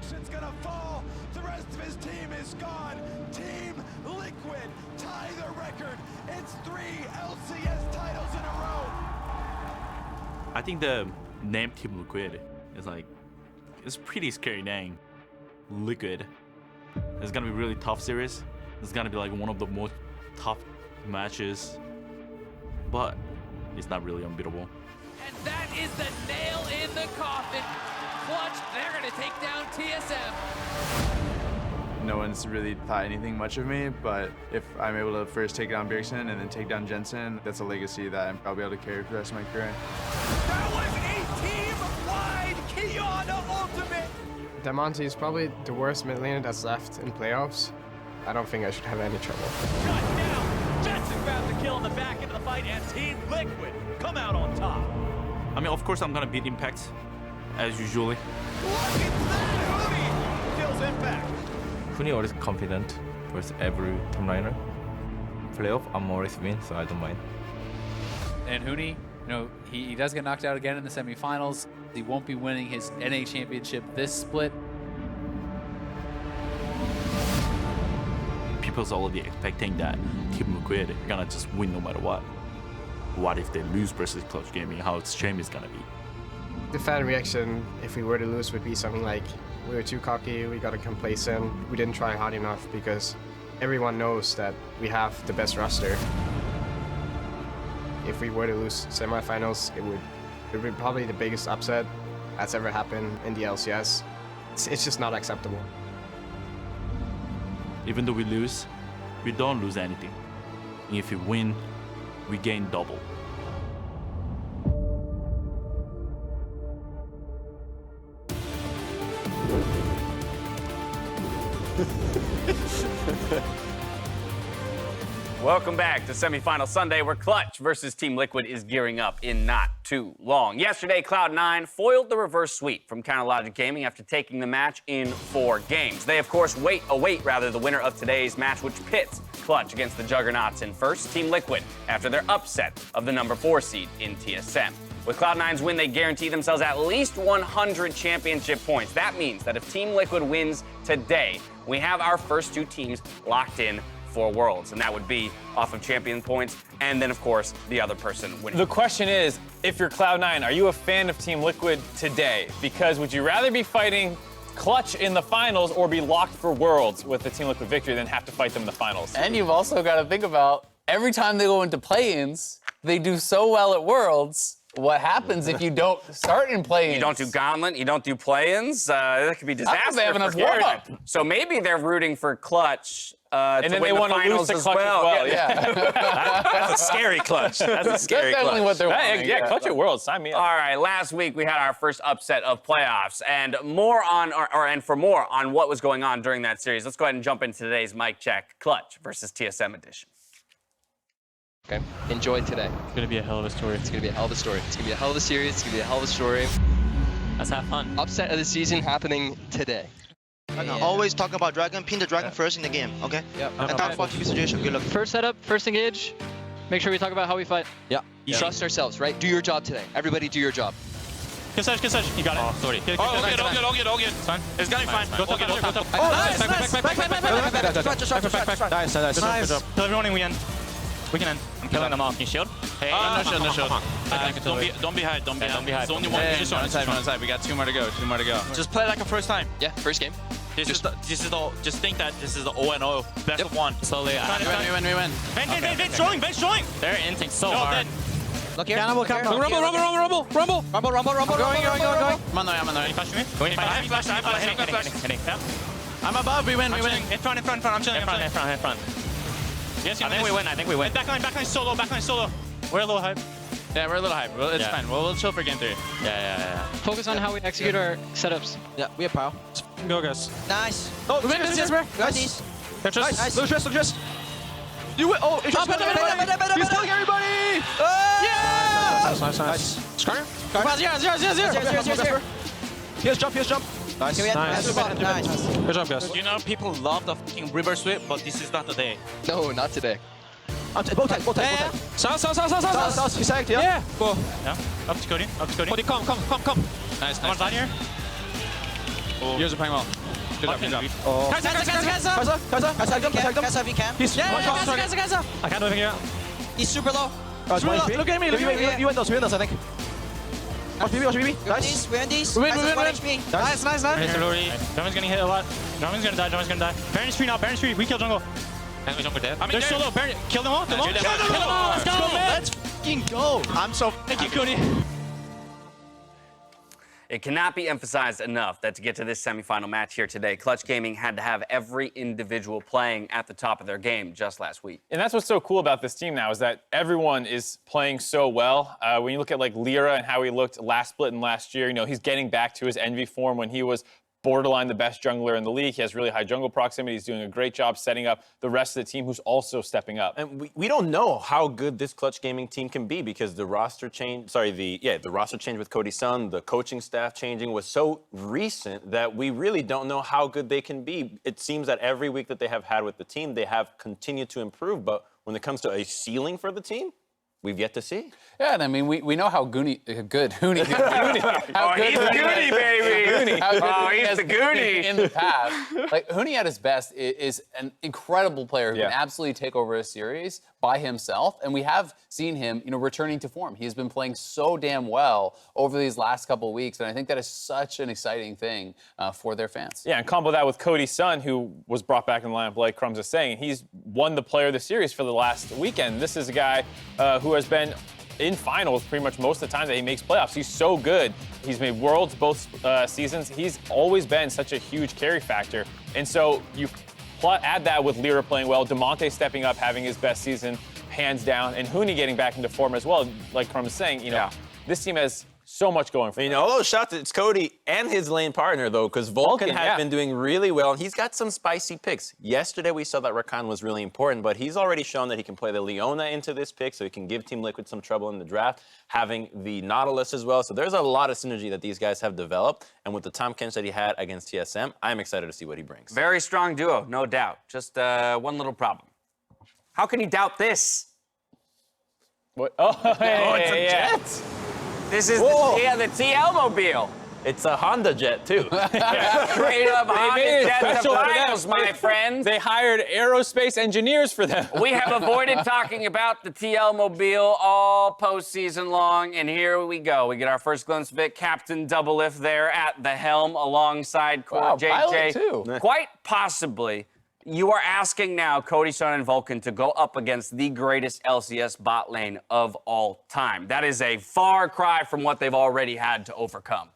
Action's gonna fall. The rest of his team is gone. Team Liquid tie the record. It's 3 LCS titles in a row. I think the name Team Liquid is like, it's a pretty scary name. Liquid. It's gonna be really tough series. It's gonna be like one of the most tough matches, but it's not really unbeatable. And that is the nail in the coffin. Clutch, they're gonna take down TSM. No one's really thought anything much of me, but if I'm able to first take down Bjergsen and then take down Jensen, that's a legacy that I'll be able to carry for the rest of my career. That was a team-wide Kiana ultimate. Diamante is probably the worst mid laner that's left in playoffs. I don't think I should have any trouble. Shut down! Jensen grabbed the kill in the back end of the fight, and Team Liquid come out on top. I mean, of course I'm gonna beat Impact, as usually. Look at that! Huni kills Impact. Huni always confident with every team liner. Playoff, I'm always win, so I don't mind. And Huni, he does get knocked out again in the semifinals. He won't be winning his NA championship this split. People's already expecting that Team Liquid are gonna just win no matter what. What if they lose versus Clutch Gaming? How its shame is gonna be. The fan reaction, if we were to lose, would be something like, we were too cocky, we got complacent, we didn't try hard enough, because everyone knows that we have the best roster. If we were to lose semifinals, it would be probably the biggest upset that's ever happened in the LCS. It's just not acceptable. Even though we lose, we don't lose anything. And if we win, we gain double. Welcome back to Semifinal Sunday, where Clutch versus Team Liquid is gearing up in not too long. Yesterday, Cloud9 foiled the reverse sweep from Counterlogic Gaming after taking the match in 4 games. They, of course, await the winner of today's match, which pits Clutch against the Juggernauts in first, Team Liquid, after their upset of the number 4 seed in TSM. With Cloud9's win, they guarantee themselves at least 100 championship points. That means that if Team Liquid wins today, we have our first 2 teams locked in for Worlds, and that would be off of champion points, and then, of course, the other person winning. The question is, if you're Cloud9, are you a fan of Team Liquid today? Because would you rather be fighting Clutch in the finals or be locked for Worlds with the Team Liquid victory than have to fight them in the finals? And you've also got to think about, every time they go into play-ins, they do so well at Worlds. What happens if you don't start in play-ins? You don't do Gauntlet, you don't do play-ins. That could be disastrous. They have enough warm-up. So maybe they're rooting for Clutch and then they want to lose to Clutch as well. Yeah. That's a scary Clutch. That's a scary That's definitely Clutch. what they're wanting. Yeah, Clutch at Worlds, sign me up. All right, last week we had our first upset of playoffs, and more on, and for more on what was going on during that series, let's go ahead and jump into today's mic check, Clutch versus TSM edition. Okay, enjoy today. It's gonna be a hell of a story. It's gonna be a hell of a story. It's gonna be a hell of a series. It's gonna be a hell of a story. Let's have fun. Upset of the season happening today. Yeah. Always talk about Dragon, pin the Dragon first in the game, okay? Yep. And talk about TV situation, good luck. First setup, first engage. Make sure we talk about how we fight. Yeah. Trust ourselves, right? Do your job today. Everybody do your job. Good search, you got it. Oh, sorry. All good. Fine. It's gonna be fine. Go top. Oh, nice. Nice. Tell everyone we end. We can end. I'm killing them all. Can you shield? Hey, no shield. Don't be high. There's only one. One side. We got 2 more to go. Just play like a first time. Yeah, first game. Just think that this is the 0-0, best of 1. Slowly. We win. Vent showing. They're inting so hard. Look here. Rumble. Rumble. Going. I'm on there. Hitting. I'm above, we win. In front. I'm chilling. In front. Yes, I think we win. Backline solo. We're a little hype. Yeah, we're a little hype. It's fine. We'll chill for game 3. Yeah. Focus on how we execute our setups. Yeah, we have power. Go, guys. Nice. Oh, we win this, bro. Nice. Nice. Look just. You win. Oh, it's just he's killing everybody. Nice. Scar? Zero. Here's jump. Nice. Good job, guys. You know, people love the fucking river sweep, but this is not the day. No, not today. Both tight. South. He's sacked, yeah. Go. Yeah. Up to Cody. Cody, come. Nice. Come on, down here. You guys are playing well. Good job, good job. Kaiser, if you can. He's one shot. Kaiser. I can't do anything yet. He's super low. Look at me, You win those, I think. Watch BB. Nice. We win these. We win. Nice. Drummond's getting hit a lot. Drummond's gonna die. Baron's free now, We kill jungle. Jungle dead. They're so low. Baron, kill them all. Kill them all. Let's go, man. Let's fucking go. I'm so. Thank you, Cody. It cannot be emphasized enough that to get to this semifinal match here today, Clutch Gaming had to have every individual playing at the top of their game just last week. And that's what's so cool about this team now is that everyone is playing so well. When you look at like Lyra and how he looked last split and last year, he's getting back to his Envy form when he was borderline the best jungler in the league. He has really high jungle proximity. He's doing a great job setting up the rest of the team who's also stepping up. And we don't know how good this Clutch Gaming team can be because the roster change, the roster change with Cody Sun, the coaching staff changing was so recent that we really don't know how good they can be. It seems that every week that they have had with the team, they have continued to improve, but when it comes to a ceiling for the team, we've yet to see. Yeah, and I mean, we know how Goonie. He's the Goonie, baby. He's the Goonie. In the past, like Huni at his best is an incredible player who can absolutely take over a series by himself, and we have seen him, returning to form. He's been playing so damn well over these last couple of weeks, and I think that is such an exciting thing for their fans. Yeah, and combo that with Cody Sun, who was brought back in the lineup, like Crumbs is saying. He's won the player of the series for the last weekend. This is a guy who has been in finals pretty much most of the time that he makes playoffs. He's so good. He's made worlds both seasons. He's always been such a huge carry factor. And so you add that with Lyra playing well, DeMonte stepping up, having his best season, hands down, and Huni getting back into form as well. Like Crum is saying, this team has so much going for them. All those shots, it's Cody and his lane partner, though, because Vulcan has been doing really well, and he's got some spicy picks. Yesterday, we saw that Rakan was really important, but he's already shown that he can play the Leona into this pick, so he can give Team Liquid some trouble in the draft, having the Nautilus as well. So there's a lot of synergy that these guys have developed, and with the Tahm Kench that he had against TSM, I'm excited to see what he brings. Very strong duo, no doubt. Just one little problem. How can you doubt this? What? Oh, it's a jet! This is the TL Mobile. It's a Honda jet, too. Straight up Honda jet to finals, my friends. They hired aerospace engineers for them. We have avoided talking about the TL Mobile all postseason long, and here we go. We get our first glimpse of it. Captain Double Lift there at the helm alongside Core JJ. Too. Quite possibly, you are asking now Cody Sun and Vulcan to go up against the greatest LCS bot lane of all time. That is a far cry from what they've already had to overcome.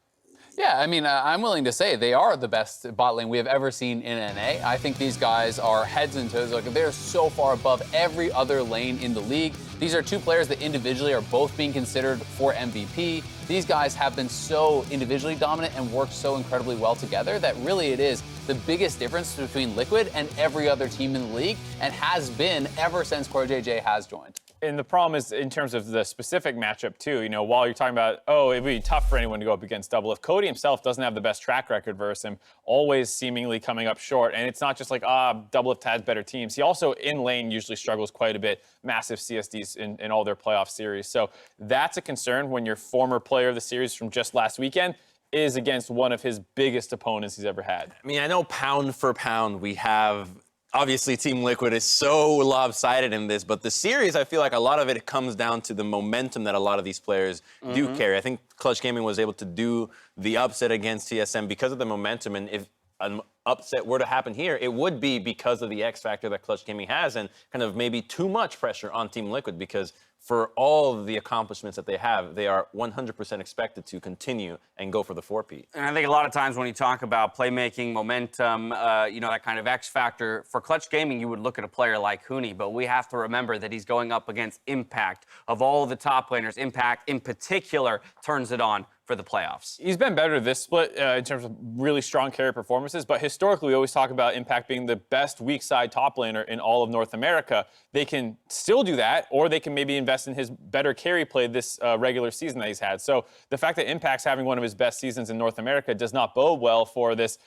Yeah, I mean, I'm willing to say they are the best bot lane we have ever seen in NA. I think these guys are heads and toes. Like, they're so far above every other lane in the league. These are two players that individually are both being considered for MVP. These guys have been so individually dominant and worked so incredibly well together that really it is the biggest difference between Liquid and every other team in the league, and has been ever since Core JJ has joined. And the problem is in terms of the specific matchup too, while you're talking about, it'd be tough for anyone to go up against Double Lift, Cody himself doesn't have the best track record versus him, always seemingly coming up short. And it's not just like, Double Lift has better teams. He also in lane usually struggles quite a bit, massive CSDs in all their playoff series. So that's a concern when your former player of the series from just last weekend is against one of his biggest opponents he's ever had. I mean, I know pound for pound we have, obviously Team Liquid is so lopsided in this, but the series, I feel like a lot of it comes down to the momentum that a lot of these players do carry. I think Clutch Gaming was able to do the upset against TSM because of the momentum, and if an upset were to happen here, it would be because of the X factor that Clutch Gaming has and kind of maybe too much pressure on Team Liquid because for all of the accomplishments that they have, they are 100% expected to continue and go for the 4-peat. And I think a lot of times when you talk about playmaking, momentum, that kind of X factor, for Clutch Gaming, you would look at a player like Huni, but we have to remember that he's going up against Impact. Of all the top laners, Impact in particular turns it on for the playoffs. He's been better this split in terms of really strong carry performances, but historically we always talk about Impact being the best weak side top laner in all of North America. They can still do that, or they can maybe invest in his better carry play this regular season that he's had. So the fact that Impact's having one of his best seasons in North America does not bode well for this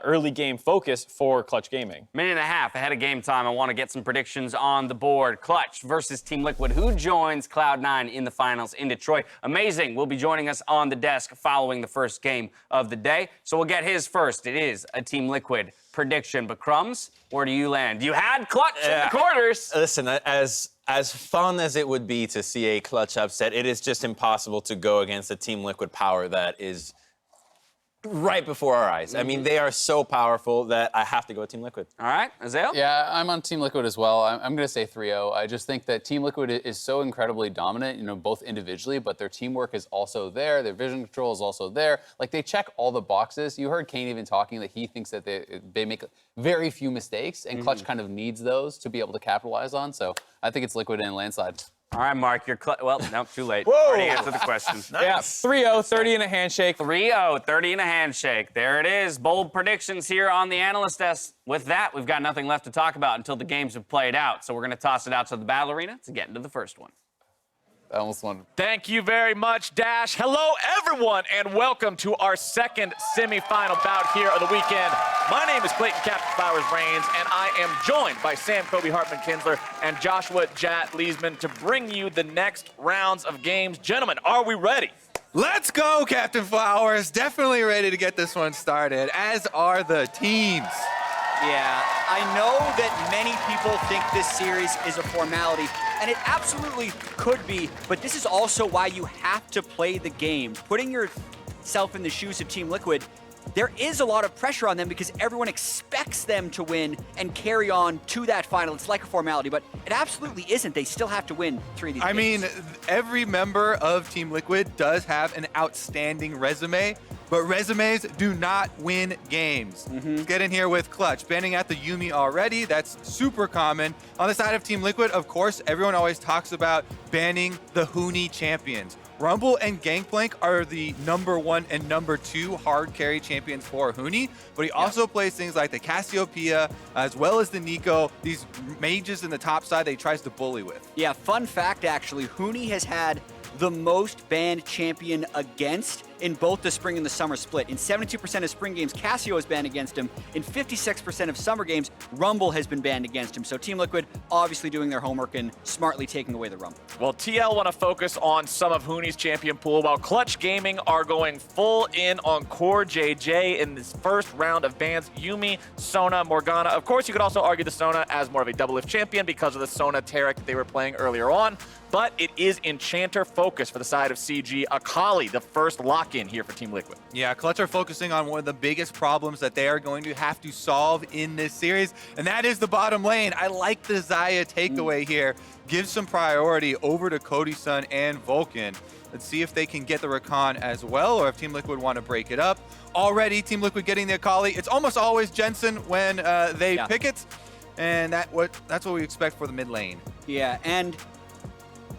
early game focus for Clutch Gaming. Minute and a half ahead of game time. I want to get some predictions on the board. Clutch versus Team Liquid. Who joins Cloud9 in the finals in Detroit? Amazing will be joining us on the desk. Plesk following the first game of the day. So we'll get his first. It is a Team Liquid prediction. But Crumbs, where do you land? You had Clutch in the quarters. Listen, as fun as it would be to see a Clutch upset, it is just impossible to go against a Team Liquid power that is right before our eyes. I mean, they are so powerful that I have to go with Team Liquid. All right, Azale? Yeah, I'm on Team Liquid as well. I'm going to say 3-0. I just think that Team Liquid is so incredibly dominant, you know, both individually, but their teamwork is also there. Their vision control is also there. Like, they check all the boxes. You heard Kane even talking that he thinks that they make very few mistakes, and Clutch kind of needs those to be able to capitalize on. So I think it's Liquid and landslide. All right, Mark, you're well, no, too late. Whoa! Already answered the question. Nice. Yeah, 3-0, 30 and a handshake. 3-0, 30 and a handshake. There it is. Bold predictions here on the analyst desk. With that, we've got nothing left to talk about until the games have played out. So we're going to toss it out to the battle arena to get into the first one. I almost won. Thank you very much, Dash. Hello, everyone, and welcome to our second semifinal bout here of the weekend. My name is Clayton Captain Flowers Reigns, and I am joined by Sam Kobe Hartman Kinsler and Joshua Jat Leesman to bring you the next rounds of games. Gentlemen, are we ready? Let's go, Captain Flowers. Definitely ready to get this one started, as are the teams. Yeah, I know that many people think this series is a formality, and it absolutely could be, but this is also why you have to play the game. Putting yourself in the shoes of Team Liquid, there is a lot of pressure on them because everyone expects them to win and carry on to that final. It's like a formality, but it absolutely isn't. They still have to win 3 of these games. I mean, every member of Team Liquid does have an outstanding resume, but resumes do not win games. Let's get in here with Clutch. Banning out the Yuumi already, that's super common. On the side of Team Liquid, of course, everyone always talks about banning the Huni champions. Rumble and Gangplank are the #1 and #2 hard carry champions for Huni, but he also plays things like the Cassiopeia, as well as the Nico, these mages in the top side that he tries to bully with. Yeah, fun fact actually, Huni has had the most banned champion against in both the spring and the summer split. In 72% of spring games, Cassio is banned against him. In 56% of summer games, Rumble has been banned against him. So Team Liquid obviously doing their homework and smartly taking away the Rumble. Well, TL want to focus on some of Huni's champion pool, while Clutch Gaming are going full in on Core JJ in this first round of bans. Yuumi, Sona, Morgana. Of course, you could also argue the Sona as more of a double lift champion because of the Sona Tarek that they were playing earlier on. But it is Enchanter focus for the side of CG. Akali, the first lock-in here for Team Liquid. Yeah, Clutch are focusing on one of the biggest problems that they are going to have to solve in this series, and that is the bottom lane. I like the Xayah takeaway here. Give some priority over to Cody Sun and Vulcan. Let's see if they can get the Rakan as well, or if Team Liquid want to break it up. Already, Team Liquid getting the Akali. It's almost always Jensen when they pick it, and that's what we expect for the mid lane. Yeah, and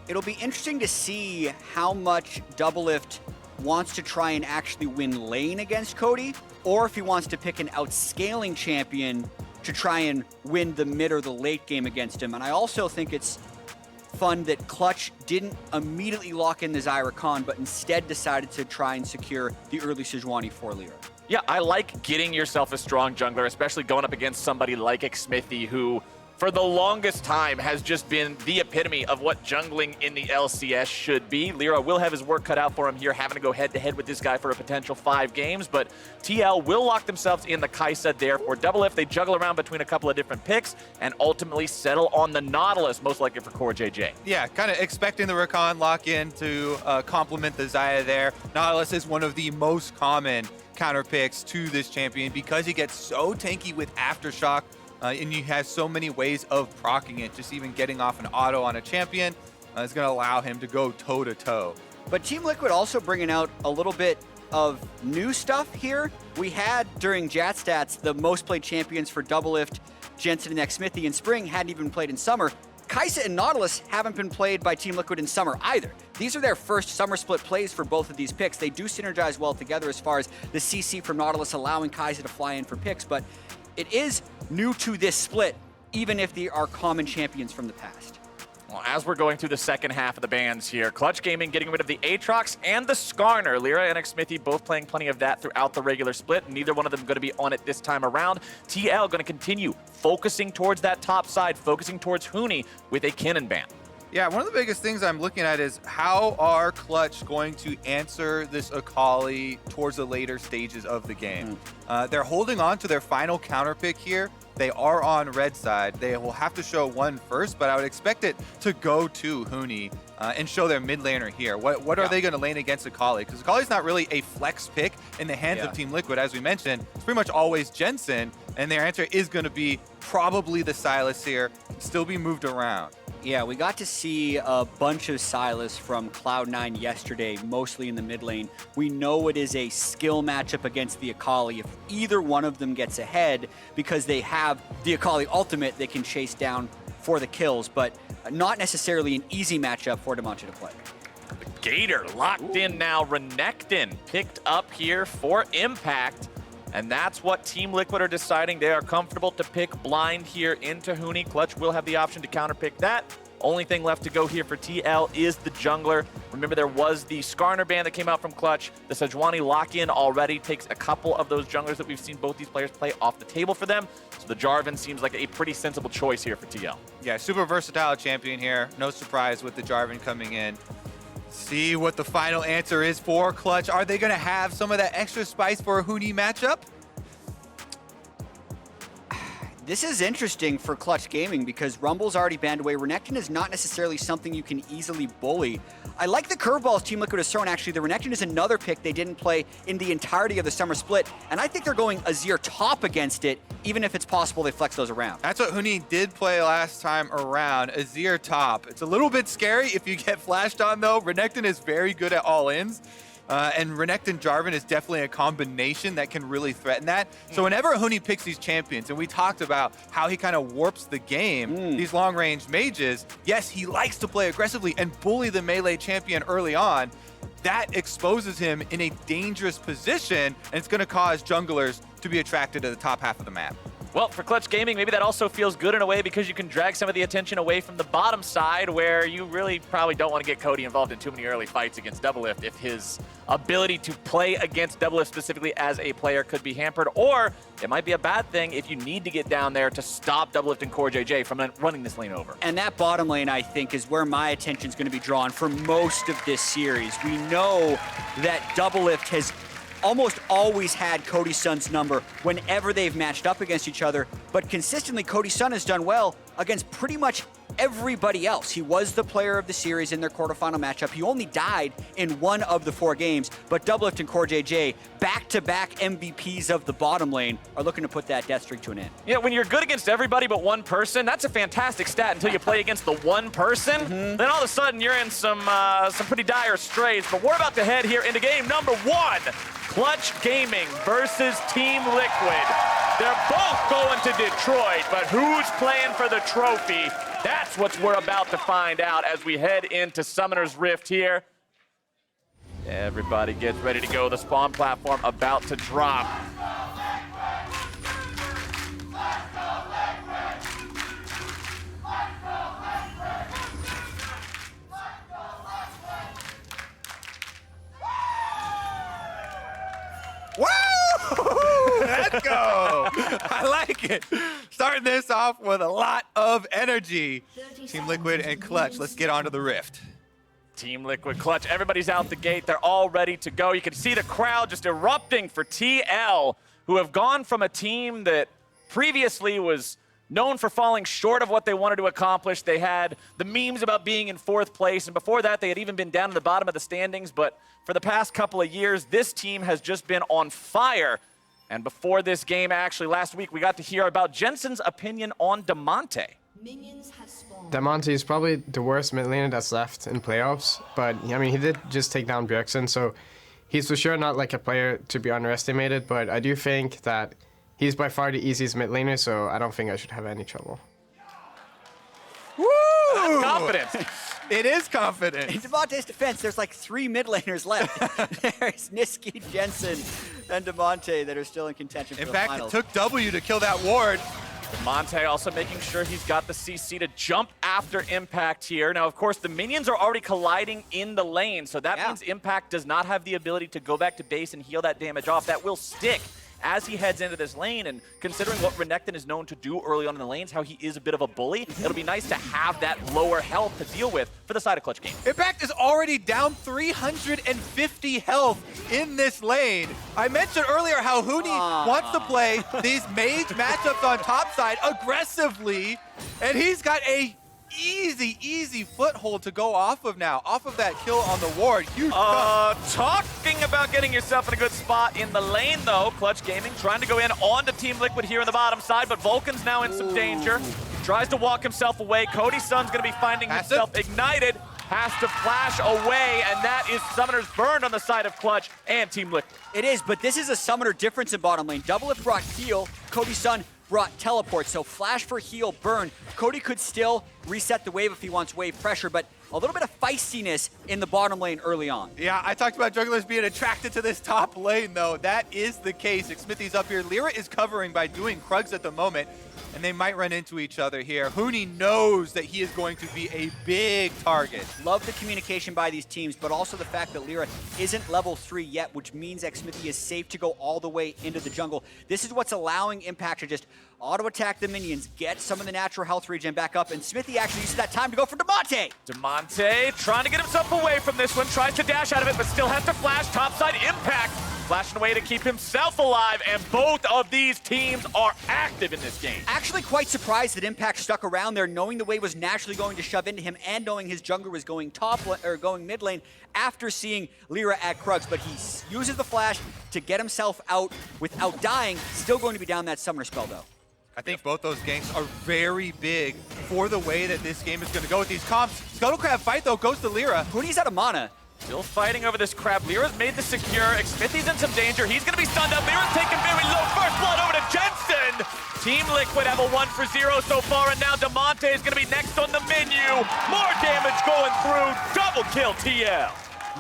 it'll be interesting to see how much Doublelift wants to try and actually win lane against Cody, or if he wants to pick an outscaling champion to try and win the mid or the late game against him. And I also think it's fun that Clutch didn't immediately lock in the Zyra Khan, but instead decided to try and secure the early Sejuani for Lyra. Yeah, I like getting yourself a strong jungler, especially going up against somebody like Xmithy, who for the longest time has just been the epitome of what jungling in the LCS should be. Lyra will have his work cut out for him here, having to go head-to-head with this guy for a potential 5 games, but TL will lock themselves in the Kai'Sa there for Doublelift. They juggle around between a couple of different picks and ultimately settle on the Nautilus, most likely for Core JJ. Yeah, kind of expecting the Rakan lock-in to complement the Xayah there. Nautilus is one of the most common counter picks to this champion because he gets so tanky with Aftershock, and he has so many ways of proccing it. Just even getting off an auto on a champion is going to allow him to go toe-to-toe. But Team Liquid also bringing out a little bit of new stuff here. We had, during Jat Stats, the most played champions for Doublelift, Jensen, and Xmithy in spring hadn't even played in summer. Kai'Sa and Nautilus haven't been played by Team Liquid in summer either. These are their first summer split plays for both of these picks. They do synergize well together as far as the CC from Nautilus allowing Kai'Sa to fly in for picks, but it is new to this split, even if they are common champions from the past. Well, as we're going through the second half of the bans here, Clutch Gaming getting rid of the Aatrox and the Skarner. Lyra and Xmithy both playing plenty of that throughout the regular split. Neither one of them going to be on it this time around. TL going to continue focusing towards that top side, focusing towards Huni with a Kinnan ban. Yeah, one of the biggest things I'm looking at is how are Clutch going to answer this Akali towards the later stages of the game? They're holding on to their final counter pick here. They are on red side. They will have to show one first, but I would expect it to go to Huni and show their mid laner here. What are they going to lane against Akali? Because Akali's not really a flex pick in the hands of Team Liquid. As we mentioned, it's pretty much always Jensen, and their answer is going to be probably the Sylas here, still be moved around. Yeah, we got to see a bunch of Sylas from Cloud9 yesterday, mostly in the mid lane. We know it is a skill matchup against the Akali. If either one of them gets ahead, because they have the Akali ultimate they can chase down for the kills, but not necessarily an easy matchup for Damonte to play. Gator locked in now. Renekton picked up here for Impact. And that's what Team Liquid are deciding. They are comfortable to pick blind here into Huni. Clutch will have the option to counterpick that. Only thing left to go here for TL is the jungler. Remember, there was the Skarner ban that came out from Clutch. The Sejuani lock-in already takes a couple of those junglers that we've seen both these players play off the table for them. So the Jarvan seems like a pretty sensible choice here for TL. Yeah, super versatile champion here. No surprise with the Jarvan coming in. See what the final answer is for Clutch. Are they going to have some of that extra spice for a Huni matchup? This is interesting for Clutch Gaming because Rumble's already banned away. Renekton is not necessarily something you can easily bully. I like the curveballs Team Liquid has thrown, actually. The Renekton is another pick they didn't play in the entirety of the Summer Split, and I think they're going Azir top against it, even if it's possible they flex those around. That's what Huni did play last time around, Azir top. It's a little bit scary if you get flashed on, though. Renekton is very good at all-ins. And Renekton Jarvan is definitely a combination that can really threaten that. So whenever Huni picks these champions, and we talked about how he kind of warps the game, these long-range mages, yes, he likes to play aggressively and bully the melee champion early on. That exposes him in a dangerous position, and it's going to cause junglers to be attracted to the top half of the map. Well, for Clutch Gaming, maybe that also feels good in a way because you can drag some of the attention away from the bottom side where you really probably don't want to get Cody involved in too many early fights against Doublelift if his ability to play against Doublelift specifically as a player could be hampered, or it might be a bad thing if you need to get down there to stop Doublelift and Core JJ from running this lane over. And that bottom lane, I think, is where my attention is going to be drawn for most of this series. We know that Doublelift has almost always had Cody Sun's number whenever they've matched up against each other, but consistently Cody Sun has done well against pretty much everybody else. He was the player of the series in their quarterfinal matchup. He only died in one of the 4 games, but Doublelift and Core JJ, back-to-back MVPs of the bottom lane, are looking to put that death streak to an end. Yeah, when you're good against everybody but one person, that's a fantastic stat until you play against the one person. Then all of a sudden you're in some pretty dire straits. But we're about to head here into game number 1. Clutch Gaming versus Team Liquid. They're both going to Detroit, but who's playing for the trophy? That's what we're about to find out as we head into Summoner's Rift here. Everybody gets ready to go. The spawn platform about to drop. Woo! Let's go! I like it. Starting this off with a lot of energy. Team Liquid and Clutch, let's get onto the Rift. Team Liquid, Clutch, everybody's out the gate. They're all ready to go. You can see the crowd just erupting for TL, who have gone from a team that previously was known for falling short of what they wanted to accomplish. They had the memes about being in 4th place, and before that, they had even been down at the bottom of the standings. But for the past couple of years, this team has just been on fire. And before this game, actually, last week, we got to hear about Jensen's opinion on Damonte. Damonte is probably the worst mid laner that's left in playoffs, but I mean, he did just take down Bjergsen, so he's for sure not like a player to be underestimated, but I do think that he's by far the easiest mid laner, so I don't think I should have any trouble. Woo! That's confidence. It is confidence. In Damonte's defense, there's like 3 mid laners left. There's Niski, Jensen, and Damonte that are still in contention for in the fact, finals. it took W to kill that ward. Damonte also making sure he's got the CC to jump after Impact here. Now, of course, the minions are already colliding in the lane, so that means Impact does not have the ability to go back to base and heal that damage off. That will stick as he heads into this lane. And considering what Renekton is known to do early on in the lanes, how he is a bit of a bully, it'll be nice to have that lower health to deal with for the side of Clutch Gaming. Impact is already down 350 health in this lane. I mentioned earlier how Huni wants to play these mage matchups on top side aggressively, and he's got a easy foothold to go off of now, off of that kill on the ward. Huge Talking about getting yourself in a good spot in the lane, though, Clutch Gaming trying to go in onto Team Liquid here on the bottom side, but Vulcan's now in some danger. Tries to walk himself away. Cody Sun's going to be finding himself ignited. Has to flash away, and that is Summoner's Burned on the side of Clutch and Team Liquid. It is, but this is a Summoner difference in bottom lane. Doublelift brought heal, Cody Sun brought teleport, so flash for heal, burn. Cody could still reset the wave if he wants wave pressure, but a little bit of feistiness in the bottom lane early on. Yeah, I talked about jugglers being attracted to this top lane, though. That is the case. Smithy's up here. Lyra is covering by doing Krugs at the moment, and they might run into each other here. Huni knows that he is going to be a big target. Love the communication by these teams, but also the fact that Lyra isn't level 3 yet, which means xMithy is safe to go all the way into the jungle. This is what's allowing Impact to just auto-attack the minions, get some of the natural health regen back up, and Smithy actually uses that time to go for Demonte. Demonte trying to get himself away from this one, tries to dash out of it, but still has to flash topside. Impact flashing away to keep himself alive, and both of these teams are active in this game. Actually quite surprised that Impact stuck around there, knowing the wave was naturally going to shove into him and knowing his jungler was going going mid lane after seeing Lyra at Krugs, but he uses the flash to get himself out without dying. Still going to be down that summoner spell though. I think both those ganks are very big for the way that this game is going to go with these comps. Scuttle Crab fight, though, goes to Lyra. Huni's out of mana. Still fighting over this crab. Lyra's made the secure. xMithy's in some danger. He's going to be stunned up. Lyra's taking very low. First blood over to Jensen. Team Liquid have a 1-for-0 so far, and now Demonte is going to be next on the menu. More damage going through. Double kill TL.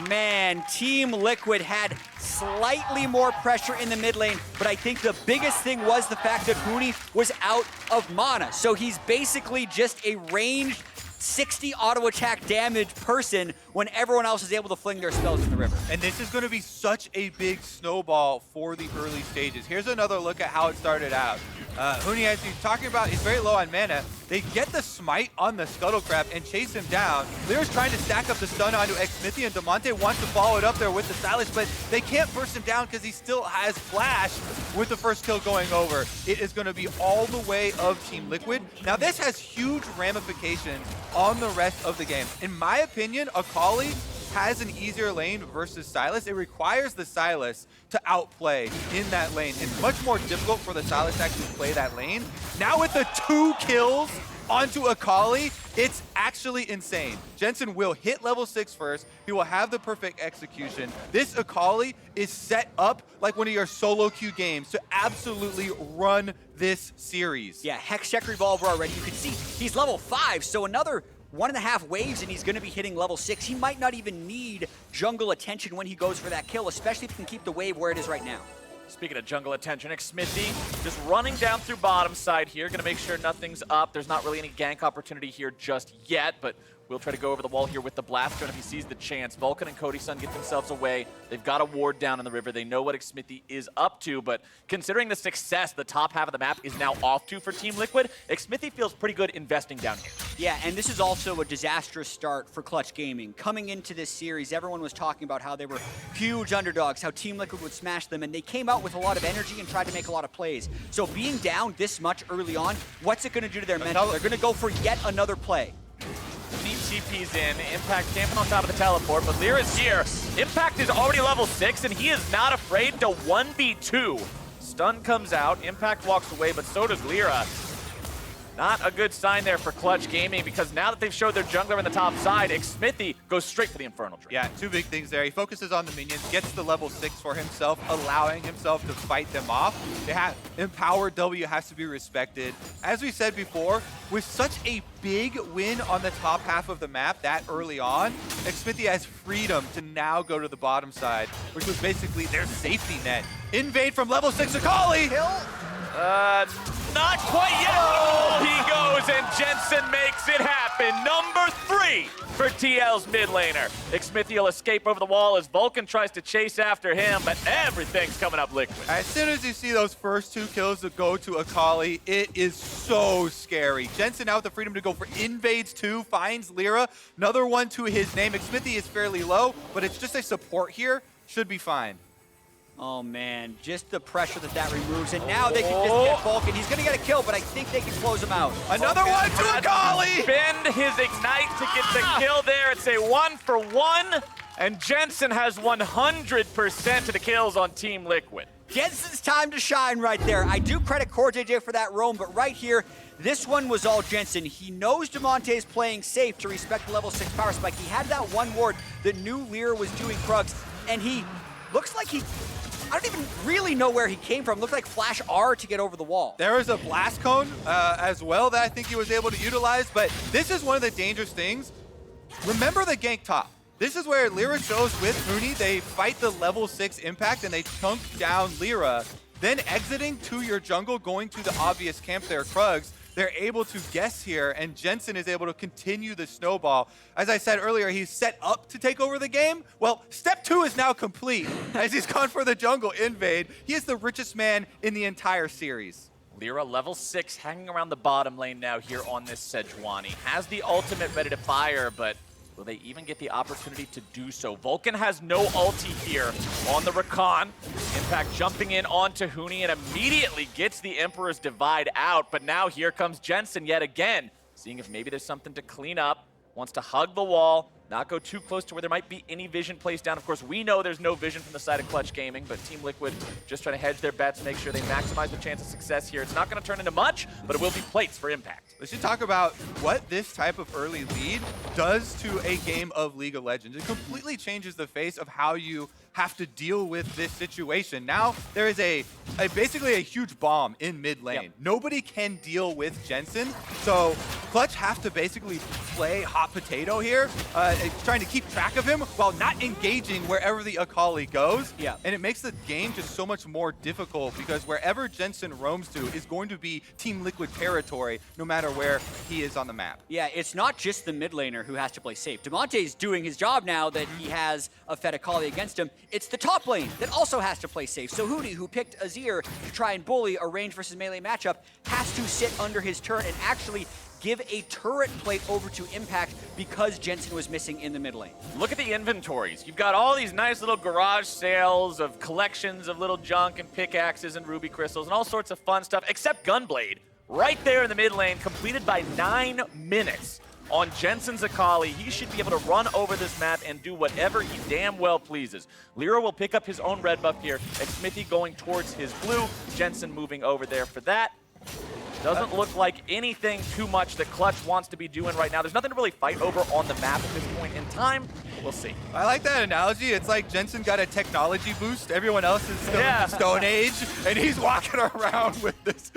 Man, Team Liquid had slightly more pressure in the mid lane, but I think the biggest thing was the fact that Huni was out of mana. So he's basically just a ranged 60 auto attack damage person when everyone else is able to fling their spells in the river. And this is going to be such a big snowball for the early stages. Here's another look at how it started out. Huni, as you're talking about, is very low on mana. They get the smite on the Scuttle Crab and chase him down. Lyra's trying to stack up the stun onto xMithy, and Demonte wants to follow it up there with the Silas, but they can't burst him down because he still has Flash with the first kill going over. It is going to be all the way of Team Liquid. Now, this has huge ramifications on the rest of the game. In my opinion, Akali has an easier lane versus Silas. It requires the Silas to outplay in that lane. It's much more difficult for the Silas to actually play that lane. Now with the 2 kills onto Akali, it's actually insane. Jensen will hit level 6 first. He will have the perfect execution. This Akali is set up like one of your solo queue games to absolutely run this series. Yeah, Hex Check Revolver already. You can see he's level 5, so another 1.5 waves and he's going to be hitting level 6. He might not even need jungle attention when he goes for that kill, especially if he can keep the wave where it is right now. Speaking of jungle attention, xMithy just running down through bottom side here, going to make sure nothing's up. There's not really any gank opportunity here just yet, but we'll try to go over the wall here with the blast gun if he sees the chance. Vulcan and Cody Sun get themselves away. They've got a ward down in the river. They know what xMithy is up to, but considering the success the top half of the map is now off to for Team Liquid, xMithy feels pretty good investing down here. Yeah, and this is also a disastrous start for Clutch Gaming. Coming into this series, everyone was talking about how they were huge underdogs, how Team Liquid would smash them, and they came out with a lot of energy and tried to make a lot of plays. So being down this much early on, what's it going to do to their mental? They're going to go for yet another play. Team TP's in. Impact camping on top of the teleport, but Lyra's here. Impact is already level 6, and he is not afraid to 1v2. Stun comes out. Impact walks away, but so does Lyra. Not a good sign there for Clutch Gaming, because now that they've showed their jungler on the top side, xMithy goes straight for the Infernal Drake. Yeah, 2 big things there. He focuses on the minions, gets the level 6 for himself, allowing himself to fight them off. They have Empower W has to be respected. As we said before, with such a big win on the top half of the map that early on, xMithy has freedom to now go to the bottom side, which was basically their safety net. Invade from level 6 Akali! not quite yet. Oh, he goes, and Jensen makes it happen. Number 3 for TL's mid laner. Xmithy will escape over the wall as Vulcan tries to chase after him, but everything's coming up Liquid. As soon as you see those first 2 kills that go to Akali, it is so scary. Jensen out with the freedom to go for invades 2, finds Lyra. Another one to his name. Xmithy is fairly low, but it's just a support here. Should be fine. Oh man, just the pressure that removes, and now they can just get Vulcan. He's gonna get a kill, but I think they can close him out. Another one to Akali! Bend his ignite to get the kill there. It's a 1-for-1, and Jensen has 100% to the kills on Team Liquid. Jensen's time to shine right there. I do credit Core JJ for that roam, but right here, this one was all Jensen. He knows Damonte is playing safe to respect the level 6 power spike. He had that one ward that knew Lyra was doing Krugs, and he looks like I don't even really know where he came from. Looked like Flash R to get over the wall. There was a blast cone as well that I think he was able to utilize, but this is one of the dangerous things. Remember the gank top. This is where Lyra shows with Huni, they fight the level 6 impact and they chunk down Lyra. Then exiting to your jungle, going to the obvious camp there, Krugs. They're able to guess here, and Jensen is able to continue the snowball. As I said earlier, he's set up to take over the game. Well, step 2 is now complete as he's gone for the jungle invade. He is the richest man in the entire series. Lyra level 6 hanging around the bottom lane now here on this Sejuani. Has the ultimate ready to fire, but will they even get the opportunity to do so? Vulcan has no ulti here on the Rakan. Impact jumping in onto Huni and immediately gets the Emperor's Divide out. But now here comes Jensen yet again, seeing if maybe there's something to clean up. Wants to hug the wall, not go too close to where there might be any vision placed down. Of course, we know there's no vision from the side of Clutch Gaming, but Team Liquid just trying to hedge their bets, make sure they maximize the chance of success here. It's not going to turn into much, but it will be plates for impact. Let's just talk about what this type of early lead does to a game of League of Legends. It completely changes the face of how you have to deal with this situation. Now there is basically a huge bomb in mid lane. Yep. Nobody can deal with Jensen, so Clutch have to basically play hot potato here, trying to keep track of him while not engaging wherever the Akali goes. Yeah. And it makes the game just so much more difficult because wherever Jensen roams to is going to be Team Liquid territory, no matter where he is on the map. Yeah, it's not just the mid laner who has to play safe. Damonte's doing his job now that he has a Fed Akali against him. It's the top lane that also has to play safe. So Huni, who picked Azir to try and bully a range versus melee matchup, has to sit under his turret and actually give a turret plate over to Impact because Jensen was missing in the mid lane. Look at the inventories. You've got all these nice little garage sales of collections of little junk and pickaxes and ruby crystals and all sorts of fun stuff, except Gunblade. Right there in the mid lane, completed by 9 minutes. On Jensen's Akali, he should be able to run over this map and do whatever he damn well pleases. Lyra will pick up his own red buff here, and Smithy going towards his blue. Jensen moving over there for that. Doesn't look like anything too much that Clutch wants to be doing right now. There's nothing to really fight over on the map at this point in time. We'll see. I like that analogy. It's like Jensen got a technology boost. Everyone else is still in the Stone Age, and he's walking around with this,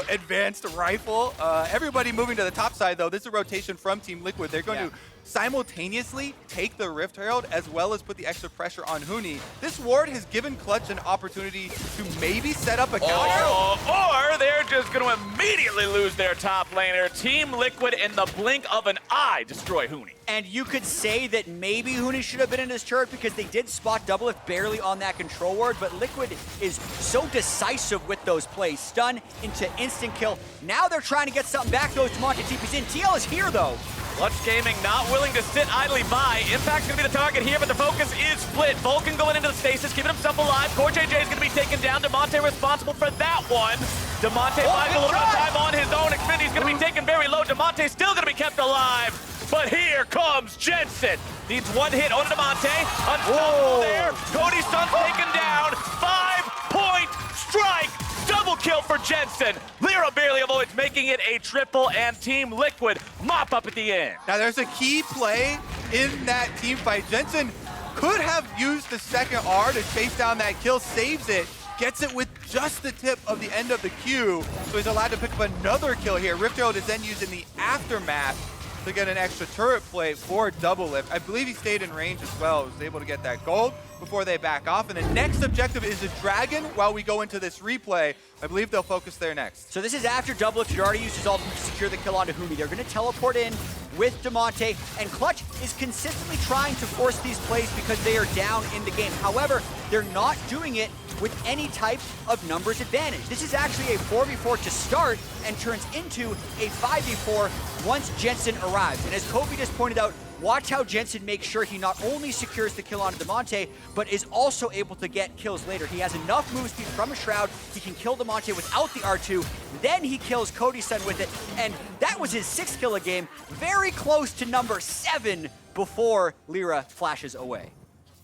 advanced rifle. Everybody moving to the top side, though. This is a rotation from Team Liquid. They're going to simultaneously take the Rift Herald as well as put the extra pressure on Huni. This ward has given Clutch an opportunity to maybe set up a counter. Or they're just going to immediately lose their top laner. Team Liquid in the blink of an eye destroy Huni. And you could say that maybe Huni should have been in his turret because they did spot Doublelift barely on that control ward, but Liquid is so decisive with those plays. Stun into instant kill. Now they're trying to get something back. Goes Damonte TP's in. TL is here, though. Clutch Gaming not willing to sit idly by. Impact's going to be the target here, but the focus is split. Vulcan going into the stasis, keeping himself alive. Core JJ is going to be taken down. Damonte responsible for that one. Damonte finds a little bit of time on his own. Xfinity's going to be taken very low. Damonte's still going to be kept alive. But here comes Jensen. Needs one hit on Damonte. Unstoppable there. Cody's son's taken down. 5-point strike. Double kill for Jensen. Lyra barely avoids making it a triple, and Team Liquid mop up at the end. Now there's a key play in that team fight. Jensen could have used the second R to chase down that kill, saves it, gets it with just the tip of the end of the Q, so he's allowed to pick up another kill here. Rift Herald is then used in the aftermath. to get an extra turret play for Double Lift. I believe he stayed in range as well, was able to get that gold before they back off. And the next objective is a dragon while we go into this replay. I believe they'll focus there next. So this is after Double Lift had already used his ultimate to secure the kill onto Huni. They're going to teleport in with Damonte, and Clutch is consistently trying to force these plays because they are down in the game. However, they're not doing it with any type of numbers advantage. This is actually a 4v4 to start and turns into a 5v4 once Jensen arrives. And as Kobe just pointed out, watch how Jensen makes sure he not only secures the kill onto Damonte, but is also able to get kills later. He has enough move speed from a Shroud, he can kill Damonte without the R2, then he kills Cody's son with it, and that was his 6th kill a game, very close to number 7 before Lyra flashes away.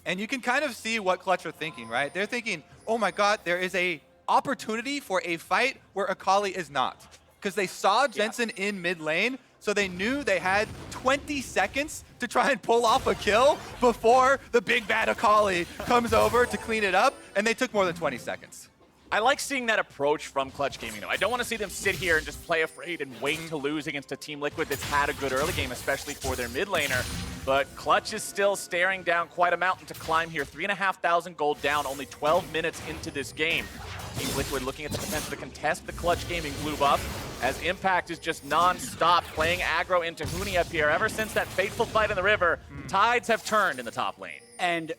And you can kind of see what Clutch are thinking, right? They're thinking, oh my god, there is a opportunity for a fight where Akali is not. Because they saw Jensen in mid lane, so they knew they had 20 seconds to try and pull off a kill before the big bad Akali comes over to clean it up, and they took more than 20 seconds. I like seeing that approach from Clutch Gaming, though. I don't want to see them sit here and just play afraid and wait to lose against a Team Liquid that's had a good early game, especially for their mid laner. But Clutch is still staring down quite a mountain to climb here. 3,500 gold down, only 12 minutes into this game. Team Liquid looking at the potential to contest the Clutch Gaming blue buff, as Impact is just non-stop playing aggro into Huni up here. Ever since that fateful fight in the river, tides have turned in the top lane. And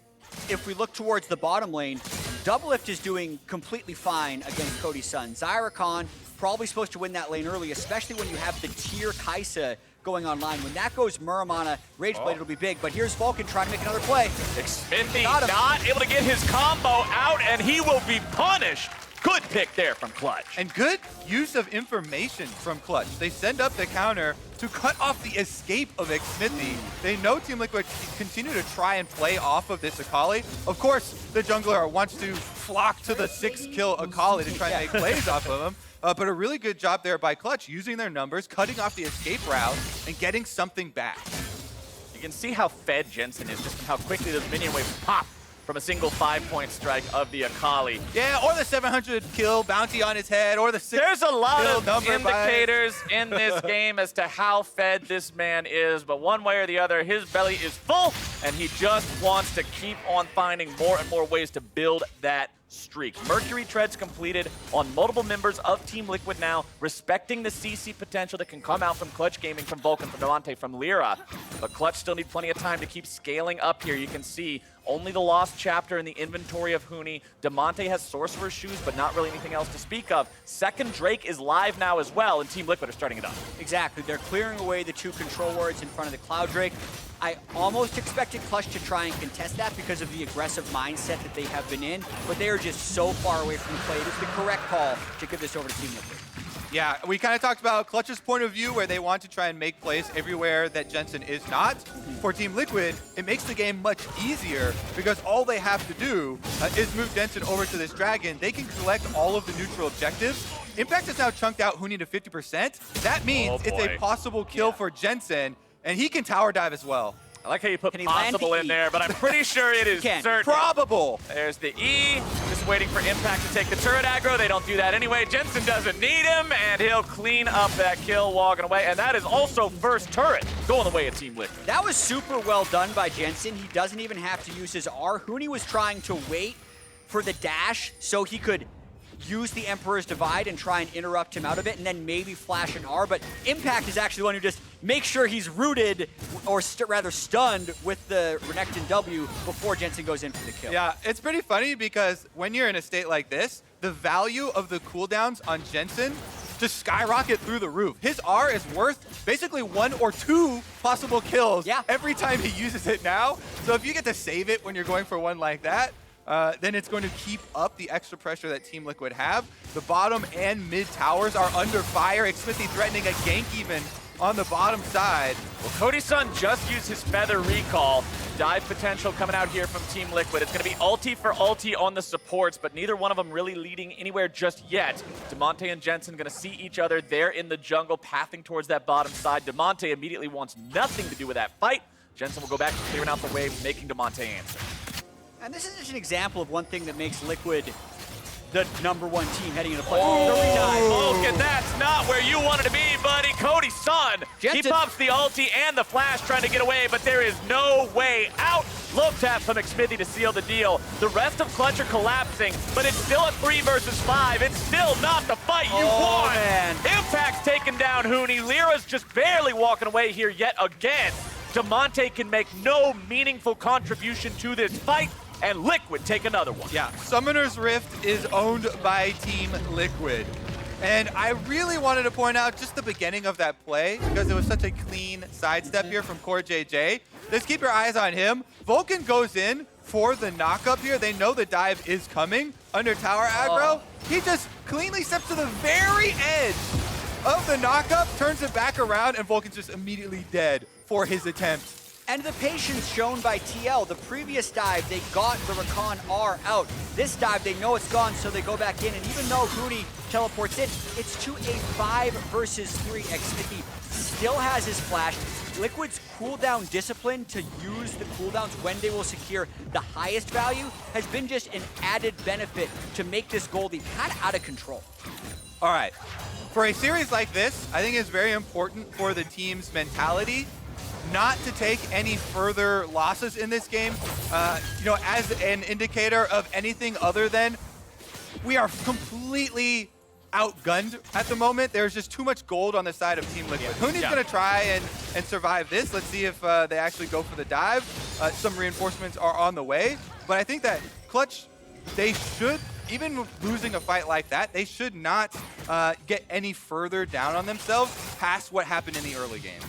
if we look towards the bottom lane, Double Lift is doing completely fine against Cody's son. Zyra Khan probably supposed to win that lane early, especially when you have the tier Kaisa going online. When that goes Muramana, Rage Blade, it'll be big. But here's Vulcan trying to make another play. Xfinity not able to get his combo out, and he will be punished. Good pick there from Clutch. And good use of information from Clutch. They send up the counter to cut off the escape of Xmithy. They know Team Liquid continue to try and play off of this Akali. Of course, the jungler wants to flock to the 6-kill Akali to try and make plays off of him. But a really good job there by Clutch, using their numbers, cutting off the escape route, and getting something back. You can see how fed Jensen is, just how quickly those minion waves pop from a single 5-point strike of the Akali. Yeah, or the 700 kill bounty on his head, or the 6 There's a lot of indicators in this game as to how fed this man is, but one way or the other, his belly is full, and he just wants to keep on finding more and more ways to build that streak. Mercury treads completed on multiple members of Team Liquid now, respecting the CC potential that can come out from Clutch Gaming, from Vulcan, from Damonte, from Lyra. But Clutch still need plenty of time to keep scaling up here. You can see only the lost chapter in the inventory of Huni. Damonte has Sorcerer's Shoes, but not really anything else to speak of. Second Drake is live now as well, and Team Liquid are starting it up. Exactly. They're clearing away the 2 control wards in front of the Cloud Drake. I almost expected Clutch to try and contest that because of the aggressive mindset that they have been in, but they are just so far away from the play. It is the correct call to give this over to Team Liquid. Yeah, we kind of talked about Clutch's point of view where they want to try and make plays everywhere that Jensen is not. For Team Liquid, it makes the game much easier because all they have to do is move Jensen over to this dragon. They can collect all of the neutral objectives. Impact has now chunked out Huni to 50%. That means it's a possible kill for Jensen, and he can tower dive as well. I like how you put possible in there, but I'm pretty sure it is certain. Probable. There's the E, just waiting for Impact to take the turret aggro. They don't do that anyway. Jensen doesn't need him, and he'll clean up that kill walking away. And that is also first turret going away at Team Liquid. That was super well done by Jensen. He doesn't even have to use his R. Huni was trying to wait for the dash so he could use the Emperor's Divide and try and interrupt him out of it, and then maybe flash an R, but Impact is actually the one who just makes sure he's rooted, or rather stunned, with the Renekton W before Jensen goes in for the kill. Yeah, it's pretty funny because when you're in a state like this, the value of the cooldowns on Jensen just skyrocket through the roof. His R is worth basically 1 or 2 possible kills every time he uses it now. So if you get to save it when you're going for one like that, then it's going to keep up the extra pressure that Team Liquid have. The bottom and mid towers are under fire. Xmithy threatening a gank even on the bottom side. Well, Cody's son just used his Feather Recall. Dive potential coming out here from Team Liquid. It's going to be ulti for ulti on the supports, but neither one of them really leading anywhere just yet. Damonte and Jensen going to see each other there in the jungle, pathing towards that bottom side. Damonte immediately wants nothing to do with that fight. Jensen will go back to clearing out the wave, making Damonte answer. And this is just an example of one thing that makes Liquid the #1 team heading into play. 39. Vulcan, that's not where you wanted to be, buddy. Cody's Sun. Jensen. He pops the ulti and the flash trying to get away, but there is no way out. Low tap from McSmithy to seal the deal. The rest of Clutch are collapsing, but it's still a 3 versus 5. It's still not the fight you want. Man. Impact's taken down Huni. Lyra's just barely walking away here yet again. Damonte can make no meaningful contribution to this fight, and Liquid take another one. Yeah, Summoner's Rift is owned by Team Liquid. And I really wanted to point out just the beginning of that play because it was such a clean sidestep here from Core JJ. Just keep your eyes on him. Vulcan goes in for the knock-up here. They know the dive is coming under tower aggro. He just cleanly steps to the very edge of the knock-up, turns it back around, and Vulcan's just immediately dead for his attempt. And the patience shown by TL. The previous dive, they got the Rakan R out. This dive, they know it's gone, so they go back in. And even though Huni teleports in, it's to a 5 versus 3. Xmithy still has his flash. Liquid's cooldown discipline to use the cooldowns when they will secure the highest value has been just an added benefit to make this Goldie kind of out of control. All right. For a series like this, I think it's very important for the team's mentality not to take any further losses in this game, as an indicator of anything other than we are completely outgunned at the moment. There's just too much gold on the side of Team Liquid. Huni's going to try and survive this. Let's see if they actually go for the dive. Some reinforcements are on the way, but I think that Clutch, they should, even losing a fight like that, they should not get any further down on themselves past what happened in the early game.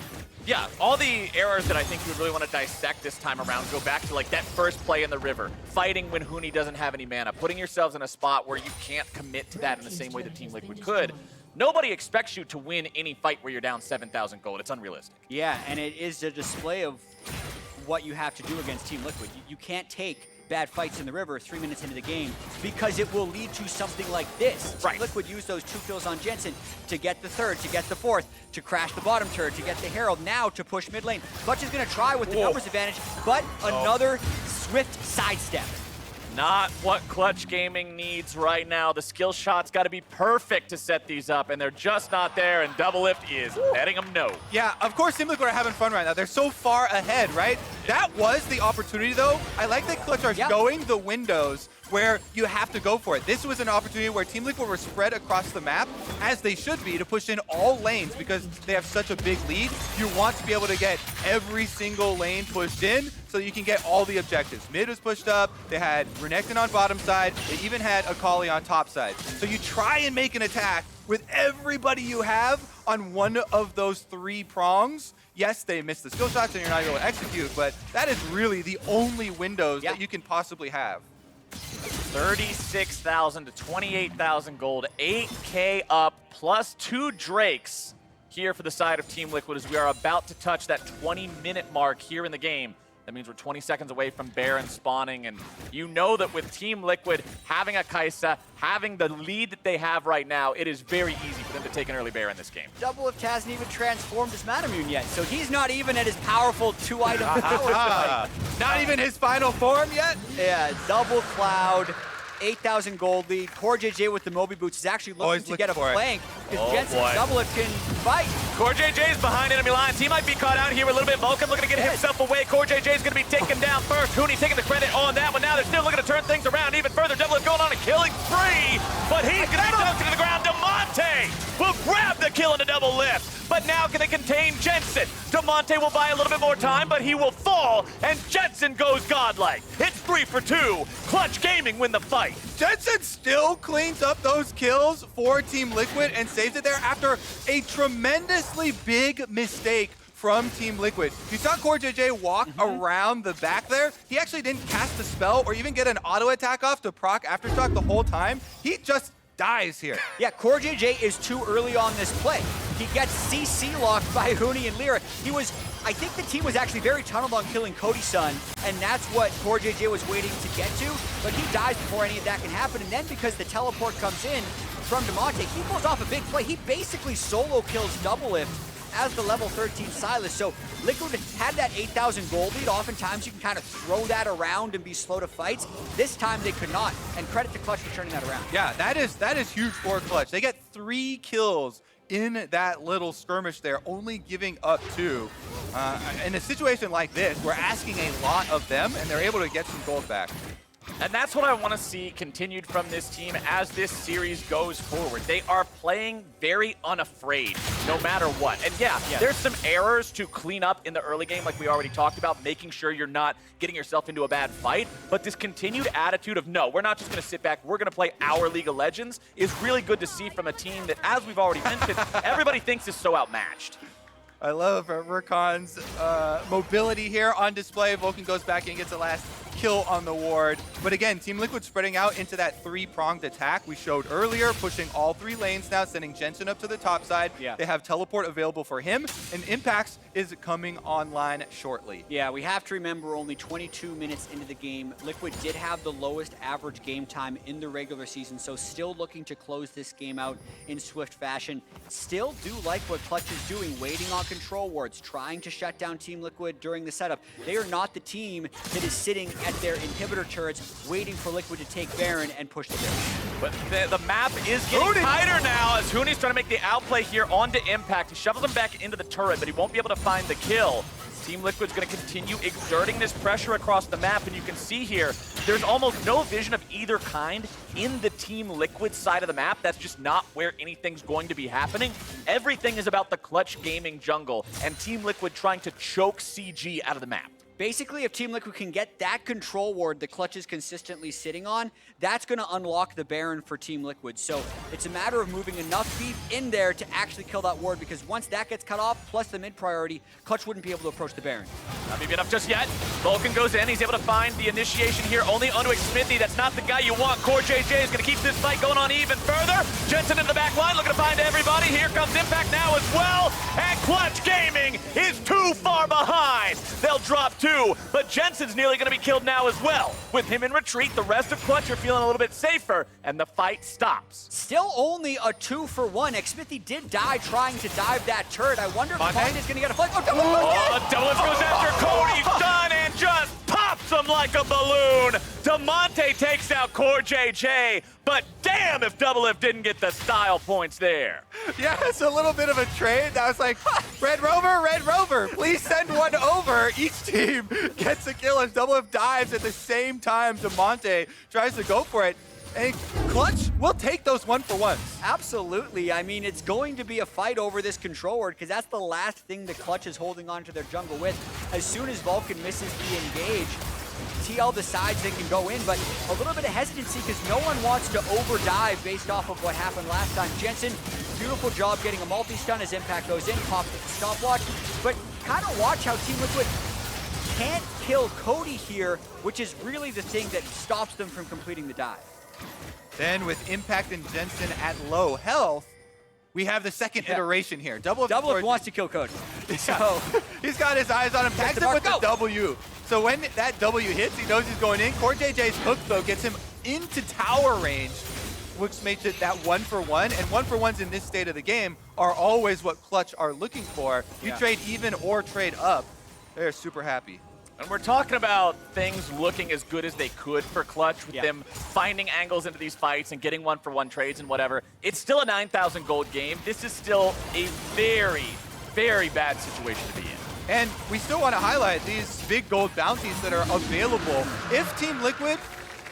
Yeah, all the errors that I think you would really want to dissect this time around go back to like that first play in the river, fighting when Huni doesn't have any mana, putting yourselves in a spot where you can't commit to that in the same way that Team Liquid could. Nobody expects you to win any fight where you're down 7,000 gold. It's unrealistic. Yeah, and it is a display of what you have to do against Team Liquid. You can't take bad fights in the river 3 minutes into the game because it will lead to something like this. Right. Liquid used those 2 kills on Jensen to get the third, to get the fourth, to crash the bottom turret, to get the Herald, now to push mid lane. Clutch is going to try with the numbers advantage, but another swift sidestep. Not what Clutch Gaming needs right now. The skill shot's got to be perfect to set these up, and they're just not there, and Double Lift is letting them know. Yeah, of course Team Liquid are having fun right now. They're so far ahead, right? That was the opportunity, though. I like that Clutch are showing the windows where you have to go for it. This was an opportunity where Team Liquid were spread across the map, as they should be, to push in all lanes because they have such a big lead. You want to be able to get every single lane pushed in so you can get all the objectives. Mid was pushed up, they had Renekton on bottom side, they even had Akali on top side. So you try and make an attack with everybody you have on one of those 3 prongs. Yes, they missed the skill shots and you're not able to execute, but that is really the only windows that you can possibly have. 36,000 to 28,000 gold, 8K up, plus 2 Drakes here for the side of Team Liquid as we are about to touch that 20-minute mark here in the game. That means we're 20 seconds away from Baron spawning, and you know that with Team Liquid having a Kai'Sa, having the lead that they have right now, it is very easy for them to take an early Baron in this game. Double Lift hasn't even transformed his Manamune yet, so he's not even at his powerful 2-item power. Not even his final form yet? Yeah, Double Cloud, 8,000 gold lead. Core JJ with the Moby Boots is actually looking to get a flank because Jensen Double Lift can fight. Core JJ's behind enemy lines. He might be caught out here a little bit. Vulcan looking to get himself away. Core JJ's going to be taken down first. Huni taking the credit on that one. Now they're still looking to turn things around even further. Double Lift going on a killing spree, but he's going to be dunked to the ground. Damonte will grab the kill in the Double Lift, but now can they contain Jensen? Damonte will buy a little bit more time, but he will fall, and Jensen goes godlike. It's 3 for 2. Clutch Gaming win the fight. Jensen still cleans up those kills for Team Liquid and saves it there after a tremendously big mistake from Team Liquid. You saw Core JJ walk around the back there. He actually didn't cast the spell or even get an auto attack off to proc Aftershock the whole time. He just dies here. Yeah, Core JJ is too early on this play. He gets CC locked by Huni and Lyra. I think the team was actually very tunneled on killing Cody Sun, and that's what Core JJ was waiting to get to, but he dies before any of that can happen, and then because the teleport comes in from Damonte, he pulls off a big play. He basically solo kills Double Lift as the level 13 Silas. So Liquid had that 8,000 gold lead. Oftentimes you can kind of throw that around and be slow to fights. This time they could not, and credit to Clutch for turning that around. Yeah, that is huge for Clutch. They get 3 kills in that little skirmish there, only giving up 2. In a situation like this, we're asking a lot of them, and they're able to get some gold back. And that's what I want to see continued from this team as this series goes forward. They are playing very unafraid, no matter what. And yeah, there's some errors to clean up in the early game, like we already talked about, making sure you're not getting yourself into a bad fight. But this continued attitude of, no, we're not just going to sit back, we're going to play our League of Legends is really good to see from a team that, as we've already mentioned, everybody thinks is so outmatched. I love Rakan's mobility here on display. Vulcan goes back and gets the last kill on the ward. But again, Team Liquid spreading out into that 3-pronged attack we showed earlier, pushing all 3 lanes now, sending Jensen up to the top side. They have teleport available for him, and Impacts is coming online shortly. Yeah, we have to remember only 22 minutes into the game. Liquid did have the lowest average game time in the regular season, so still looking to close this game out in swift fashion. Still do like what Clutch is doing, waiting on control wards, trying to shut down Team Liquid during the setup. They are not the team that is sitting at their inhibitor turrets waiting for Liquid to take Baron and push the Baron. But the map is getting tighter now as Hooney's trying to make the outplay here onto Impact. He shovels him back into the turret, but he won't be able to find the kill. Team Liquid's going to continue exerting this pressure across the map, and you can see here, there's almost no vision of either kind in the Team Liquid side of the map. That's just not where anything's going to be happening. Everything is about the Clutch Gaming jungle and Team Liquid trying to choke CG out of the map. Basically, if Team Liquid can get that control ward the Clutch is consistently sitting on, that's going to unlock the Baron for Team Liquid. So it's a matter of moving enough beef in there to actually kill that ward, because once that gets cut off, plus the mid priority, Clutch wouldn't be able to approach the Baron. Not maybe enough just yet. Vulcan goes in. He's able to find the initiation here only onto Smithy. That's not the guy you want. Core JJ is going to keep this fight going on even further. Jensen in the back line looking to find everybody. Here comes Impact now as well. And Clutch Gaming is too far behind. They'll drop 2, but Jensen's nearly going to be killed now as well. With him in retreat, the rest of Clutch are feeling a little bit safer, and the fight stops. Still only a 2-for-1. Xmithy did die trying to dive that turret. I wonder if Kong is going to get a flank. Oh, Double Lift goes after Cody's done and just pops him like a balloon. Demonte takes out Core JJ, but damn if Double Lift didn't get the style points there. Yeah, it's a little bit of a trade. I was like, Red Rover, please send one over. Each team gets a kill as Double Lift dives at the same time Demonte tries to go for it. And Clutch will take those 1-for-1s. Absolutely. I mean, it's going to be a fight over this control ward, because that's the last thing that Clutch is holding on to their jungle with. As soon as Vulcan misses the engage, TL decides they can go in, but a little bit of hesitancy because no one wants to overdive based off of what happened last time. Jensen, beautiful job getting a multi-stun as Impact goes in, pops the stopwatch, but kind of watch how Team Liquid can't kill Cody here, which is really the thing that stops them from completing the dive. Then with Impact and Jensen at low health, we have the second iteration here. Double Lift wants to kill Cody. So he's got his eyes on him, tags him with the W. So when that W hits, he knows he's going in. Core JJ's hook, though, gets him into tower range, which makes it that 1-for-1. And 1-for-1s in this state of the game are always what Clutch are looking for. You trade even or trade up. They're super happy. And we're talking about things looking as good as they could for Clutch with them finding angles into these fights and getting 1-for-1 trades and whatever. It's still a 9,000 gold game. This is still a very, very bad situation to be in. And we still want to highlight these big gold bounties that are available. If Team Liquid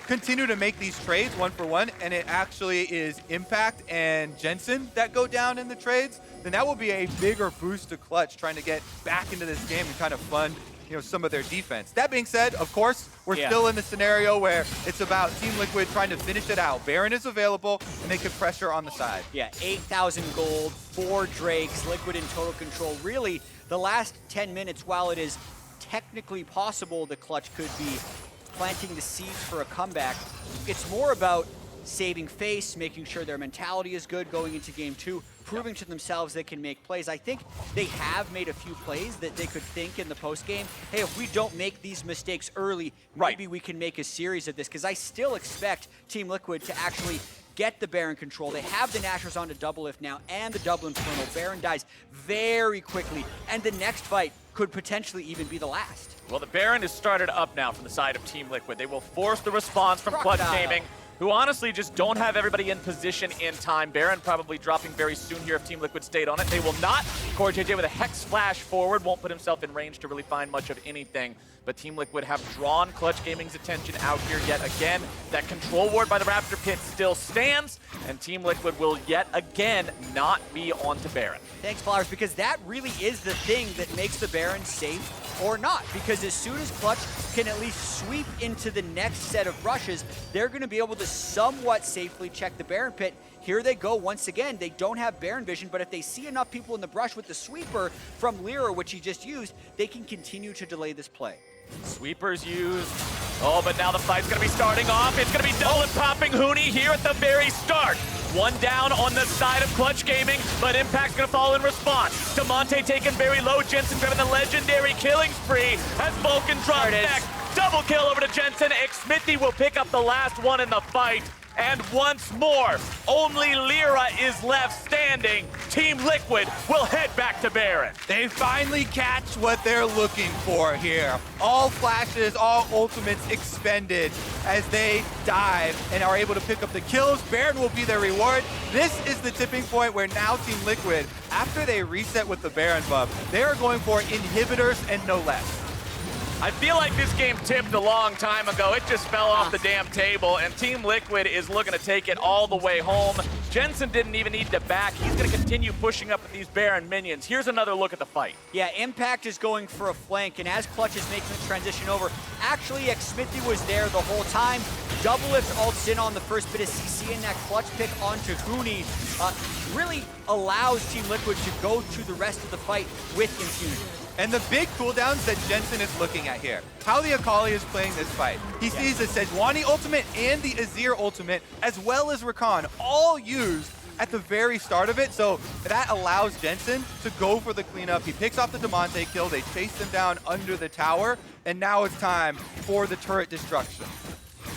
continue to make these trades 1-for-1 and it actually is Impact and Jensen that go down in the trades, then that will be a bigger boost to Clutch trying to get back into this game and kind of fund some of their defense. That being said, of course, we're still in the scenario where it's about Team Liquid trying to finish it out. Baron is available, and they can pressure on the side. Yeah, 8,000 gold, 4 Drakes, Liquid in total control. Really, the last 10 minutes, while it is technically possible the Clutch could be planting the seeds for a comeback, it's more about saving face, making sure their mentality is good going into game 2, proving to themselves they can make plays. I think they have made a few plays that they could think in the postgame, hey, if we don't make these mistakes early, maybe we can make a series of this, because I still expect Team Liquid to actually get the Baron control. They have the Nashers onto Double Lift now and the Double Infernal. Baron dies very quickly, and the next fight could potentially even be the last. Well, the Baron is started up now from the side of Team Liquid. They will force the response from Clutch Gaming. who honestly just don't have everybody in position in time. Baron probably dropping very soon here if Team Liquid stayed on it. They will not. Core JJ with a Hex Flash forward, won't put himself in range to really find much of anything. But Team Liquid have drawn Clutch Gaming's attention out here yet again. That control ward by the Raptor Pit still stands, and Team Liquid will yet again not be onto Baron. Thanks, Flowers, because that really is the thing that makes the Baron safe or not. Because as soon as Clutch can at least sweep into the next set of rushes, they're going to be able to somewhat safely check the Baron Pit. Here they go once again. They don't have Baron vision, but if they see enough people in the brush with the sweeper from LCR, which he just used, they can continue to delay this play. Sweepers used. Oh, but now the fight's going to be starting off. It's going to be double and popping Huni here at the very start. One down on the side of Clutch Gaming, but Impact's going to fall in response. Demonte taken very low. Jensen grabbing the legendary killing spree as Vulcan drops back. Double kill over to Jensen. Xmithy will pick up the last one in the fight. And once more, only Lyra is left standing. Team Liquid will head back to Baron. They finally catch what they're looking for here. All flashes, all ultimates expended as they dive and are able to pick up the kills. Baron will be their reward. This is the tipping point where now Team Liquid, after they reset with the Baron buff, they are going for inhibitors and no less. I feel like this game tipped a long time ago. It just fell off the damn table, and Team Liquid is looking to take it all the way home. Jensen didn't even need to back. He's going to continue pushing up with these Baron minions. Here's another look at the fight. Yeah, Impact is going for a flank, and as Clutch is making the transition over, actually, Xmithy was there the whole time. Doublelift ults in on the first bit of CC, and that Clutch pick onto Huni really allows Team Liquid to go to the rest of the fight with impunity. And the big cooldowns that Jensen is looking at here. How the Akali is playing this fight. He sees the Sejuani ultimate and the Azir ultimate, as well as Rakan, all used at the very start of it. So that allows Jensen to go for the cleanup. He picks off the Demonte kill. They chase them down under the tower. And now it's time for the turret destruction.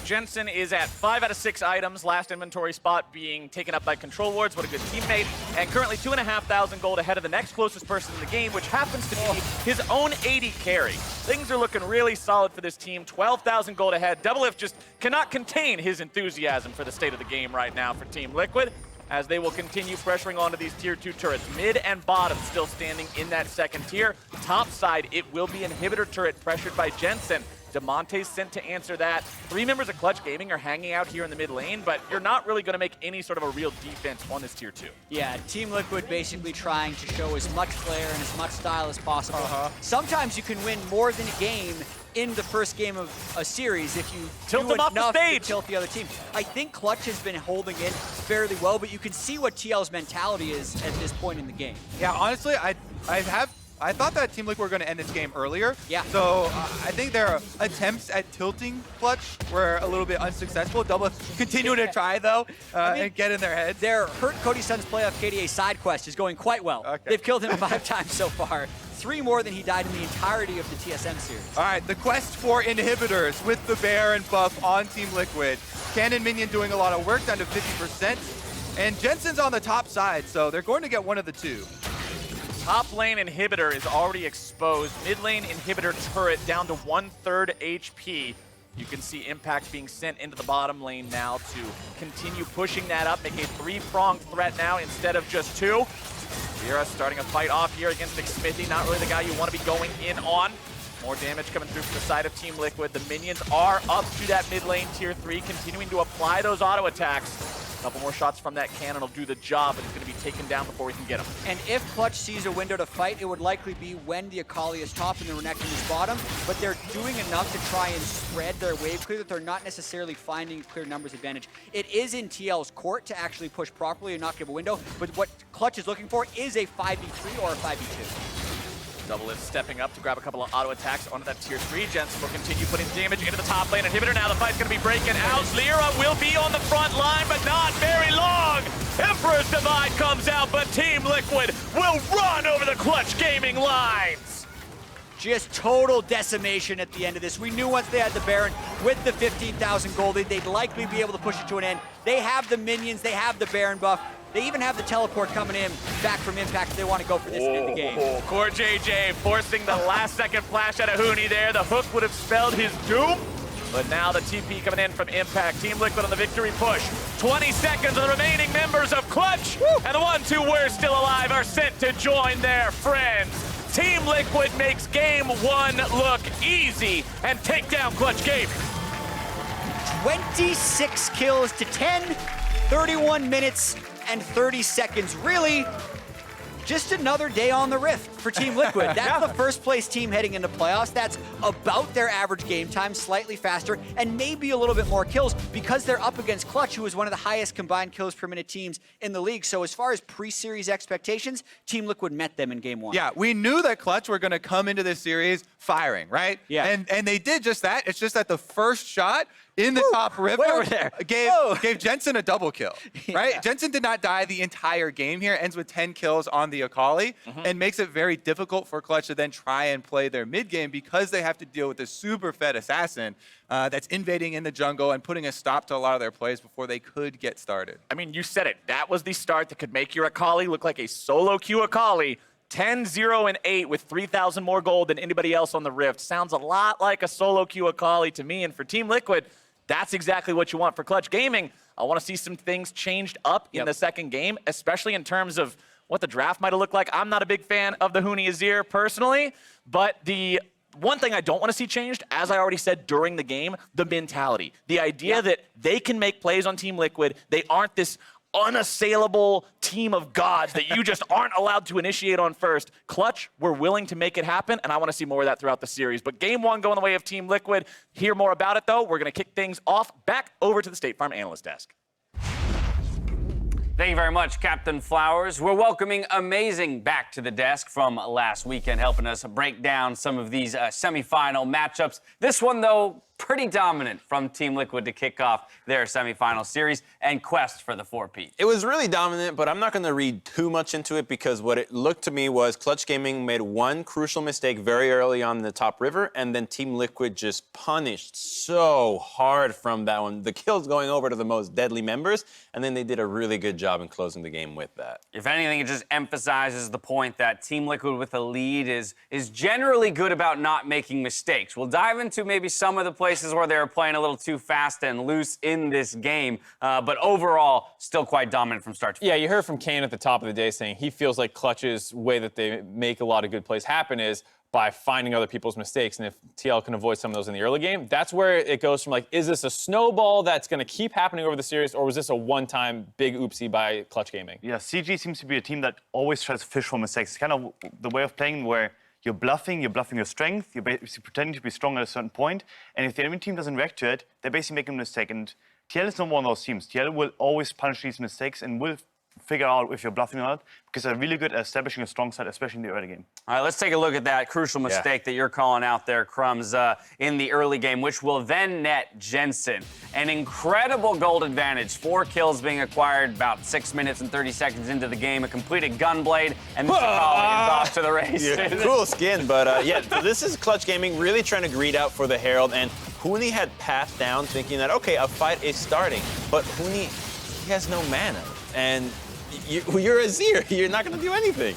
Jensen is at 5 out of 6 items, last inventory spot being taken up by Control Wards. What a good teammate. And currently 2,500 gold ahead of the next closest person in the game, which happens to be his own 80 carry. Things are looking really solid for this team. 12,000 gold ahead. Doublelift just cannot contain his enthusiasm for the state of the game right now for Team Liquid, as they will continue pressuring onto these tier 2 turrets. Mid and bottom still standing in that second tier. Top side, it will be inhibitor turret pressured by Jensen. Demonte's sent to answer that. 3 members of Clutch Gaming are hanging out here in the mid lane, but you're not really going to make any sort of a real defense on this tier 2. Yeah, Team Liquid basically trying to show as much flair and as much style as possible. Sometimes you can win more than a game in the first game of a series if you tilt do them off the enough stage. To tilt the other team. I think Clutch has been holding in fairly well, but you can see what TL's mentality is at this point in the game. Yeah, honestly, I thought that Team Liquid were going to end this game earlier. Yeah. So I think their attempts at tilting Clutch were a little bit unsuccessful. Double continuing to try, though, and get in their heads. Their Hurt Cody Sun's playoff KDA side quest is going quite well. Okay. They've killed him 5 times so far. 3 more than he died in the entirety of the TSM series. All right, the quest for inhibitors with the Baron buff on Team Liquid. Cannon Minion doing a lot of work, down to 50%. And Jensen's on the top side, so they're going to get one of the two. Top lane inhibitor is already exposed. Mid lane inhibitor turret down to 1/3 HP. You can see Impact being sent into the bottom lane now to continue pushing that up, make a 3-pronged threat now instead of just 2. Lyra starting a fight off here against Xmithy, not really the guy you want to be going in on. More damage coming through from the side of Team Liquid. The minions are up to that mid lane tier 3, continuing to apply those auto attacks. A couple more shots from that cannon will do the job, but he's going to be taken down before we can get him. And if Clutch sees a window to fight, it would likely be when the Akali is top and the Renekton is bottom, but they're doing enough to try and spread their wave clear that they're not necessarily finding clear numbers advantage. It is in TL's court to actually push properly and not give a window, but what Clutch is looking for is a 5v3 or a 5v2. Doublelift stepping up to grab a couple of auto attacks onto that tier 3. Jensen will continue putting damage into the top lane inhibitor. Now the fight's going to be breaking out. Lyra will be on the front line, but not very long. Emperor's Divide comes out, but Team Liquid will run over the Clutch Gaming lines. Just total decimation at the end of this. We knew once they had the Baron with the 15,000 gold, they'd likely be able to push it to an end. They have the minions, they have the Baron buff. They even have the teleport coming in back from Impact if they want to go for this and end the game. Core JJ forcing the last second flash out of Huni there. The hook would have spelled his doom. But now the TP coming in from Impact. Team Liquid on the victory push. 20 seconds of the remaining members of Clutch. And the ones who were still alive are sent to join their friends. Team Liquid makes game 1 look easy and take down Clutch Gaming. 26 kills to 10, 31 minutes and 30 seconds. Really, just another day on the Rift for Team Liquid. That's the first place team heading into playoffs. That's about their average game time, slightly faster, and maybe a little bit more kills because they're up against Clutch, who is one of the highest combined kills per minute teams in the league. So as far as pre-series expectations, Team Liquid met them in game 1. Yeah, we knew that Clutch were going to come into this series firing, right? Yeah. And they did just that. It's just that the first shot in the top river way over there. gave Jensen a double kill, right? Jensen did not die the entire game here, ends with 10 kills on the Akali, and makes it very difficult for Clutch to then try and play their mid game because they have to deal with this super fed assassin that's invading in the jungle and putting a stop to a lot of their plays before they could get started. I mean, you said it. That was the start that could make your Akali look like a solo queue Akali. 10, 0, and 8 with 3,000 more gold than anybody else on the Rift. Sounds a lot like a solo queue Akali to me. And for Team Liquid, that's exactly what you want for Clutch Gaming. I want to see some things changed up in the second game, especially in terms of what the draft might have looked like. I'm not a big fan of the Huni Azir personally, but the one thing I don't want to see changed, as I already said during the game, the mentality. The idea that they can make plays on Team Liquid. They aren't this unassailable team of gods that you just aren't allowed to initiate on first. Clutch, we're willing to make it happen, and I want to see more of that throughout the series. But game 1 going the way of Team Liquid. Hear more about it, though. We're going to kick things off back over to the State Farm Analyst Desk. Thank you very much, Captain Flowers. We're welcoming Amazing back to the desk from last weekend, helping us break down some of these semifinal matchups. This one, though, pretty dominant from Team Liquid to kick off their semifinal series and quest for the 4P. It was really dominant, but I'm not going to read too much into it because what it looked to me was Clutch Gaming made one crucial mistake very early on in the top river, and then Team Liquid just punished so hard from that one. The kills going over to the most deadly members, and then they did a really good job in closing the game with that. If anything, it just emphasizes the point that Team Liquid with a lead is generally good about not making mistakes. We'll dive into maybe some of the places where they were playing a little too fast and loose in this game, but overall, still quite dominant from start to finish. Yeah, you heard from Kane at the top of the day saying he feels like Clutch's way that they make a lot of good plays happen is by finding other people's mistakes. And if TL can avoid some of those in the early game, that's where it goes from like, is this a snowball that's going to keep happening over the series, or was this a one-time big oopsie by Clutch Gaming? Yeah, CG seems to be a team that always tries to fish for mistakes. It's kind of the way of playing where you're bluffing your strength, you're basically pretending to be strong at a certain point, and if the enemy team doesn't react to it, they're basically making a mistake. And TL is not one of those teams. TL will always punish these mistakes and will figure out if you're bluffing or not, because they're really good at establishing a strong side, especially in the early game. All right, let's take a look at that crucial mistake that you're calling out there, Crumbs, in the early game, which will then net Jensen an incredible gold advantage. 4 kills being acquired about 6 minutes and 30 seconds into the game, a completed gunblade, and this is off to the races. Yeah, cool skin, but yeah, this is Clutch Gaming really trying to greed out for the Herald, and Huni had passed down thinking that, okay, a fight is starting, but Huni, he has no mana, and you're Azir, you're not going to do anything.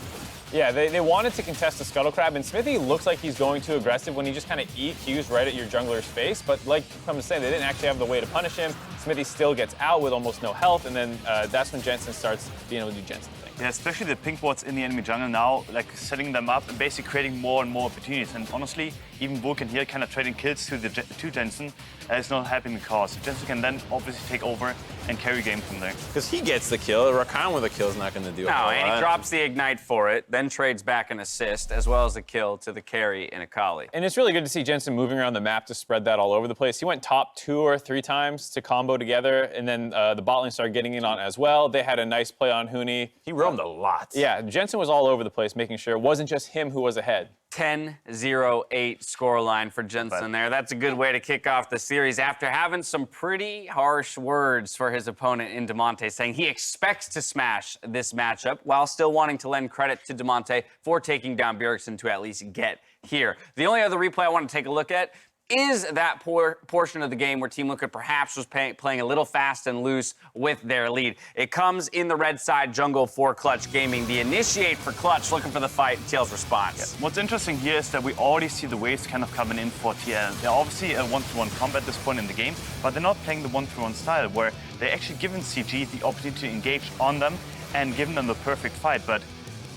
Yeah, they wanted to contest the Scuttle Crab, and Smithy looks like he's going too aggressive when he just kind of eat Qs right at your jungler's face, but like I'm saying, they didn't actually have the way to punish him. Smithy still gets out with almost no health, and then that's when Jensen starts being able to do Jensen things. Yeah, especially the pink wards in the enemy jungle now, like setting them up and basically creating more and more opportunities. And honestly, even Vulcan here kind of trading kills to Jensen is not helping the cause. Jensen can then obviously take over and carry game from there. Because he gets the kill, Rakan with a kill is not going to do it. No, and he drops the ignite for it, then trades back an assist, as well as a kill to the carry in Akali. And it's really good to see Jensen moving around the map to spread that all over the place. He went top 2 or 3 times to combo together, and then the bot lane started getting in on as well. They had a nice play on Huni. He roamed a lot. Yeah, Jensen was all over the place, making sure it wasn't just him who was ahead. 10-0-8 scoreline for Jensen there. That's a good way to kick off the series after having some pretty harsh words for his opponent in Demonte, saying he expects to smash this matchup while still wanting to lend credit to Demonte for taking down Bjergsen to at least get here. The only other replay I want to take a look at, is that portion of the game where Team Liquid perhaps was playing a little fast and loose with their lead. It comes in the red side jungle for Clutch Gaming. The initiate for Clutch, looking for the fight. TL's response. Yeah. What's interesting here is that we already see the waves kind of coming in for TL. They're obviously a 1-to-1 comp at this point in the game, but they're not playing the 1-to-1 style where they're actually giving CG the opportunity to engage on them and giving them the perfect fight. But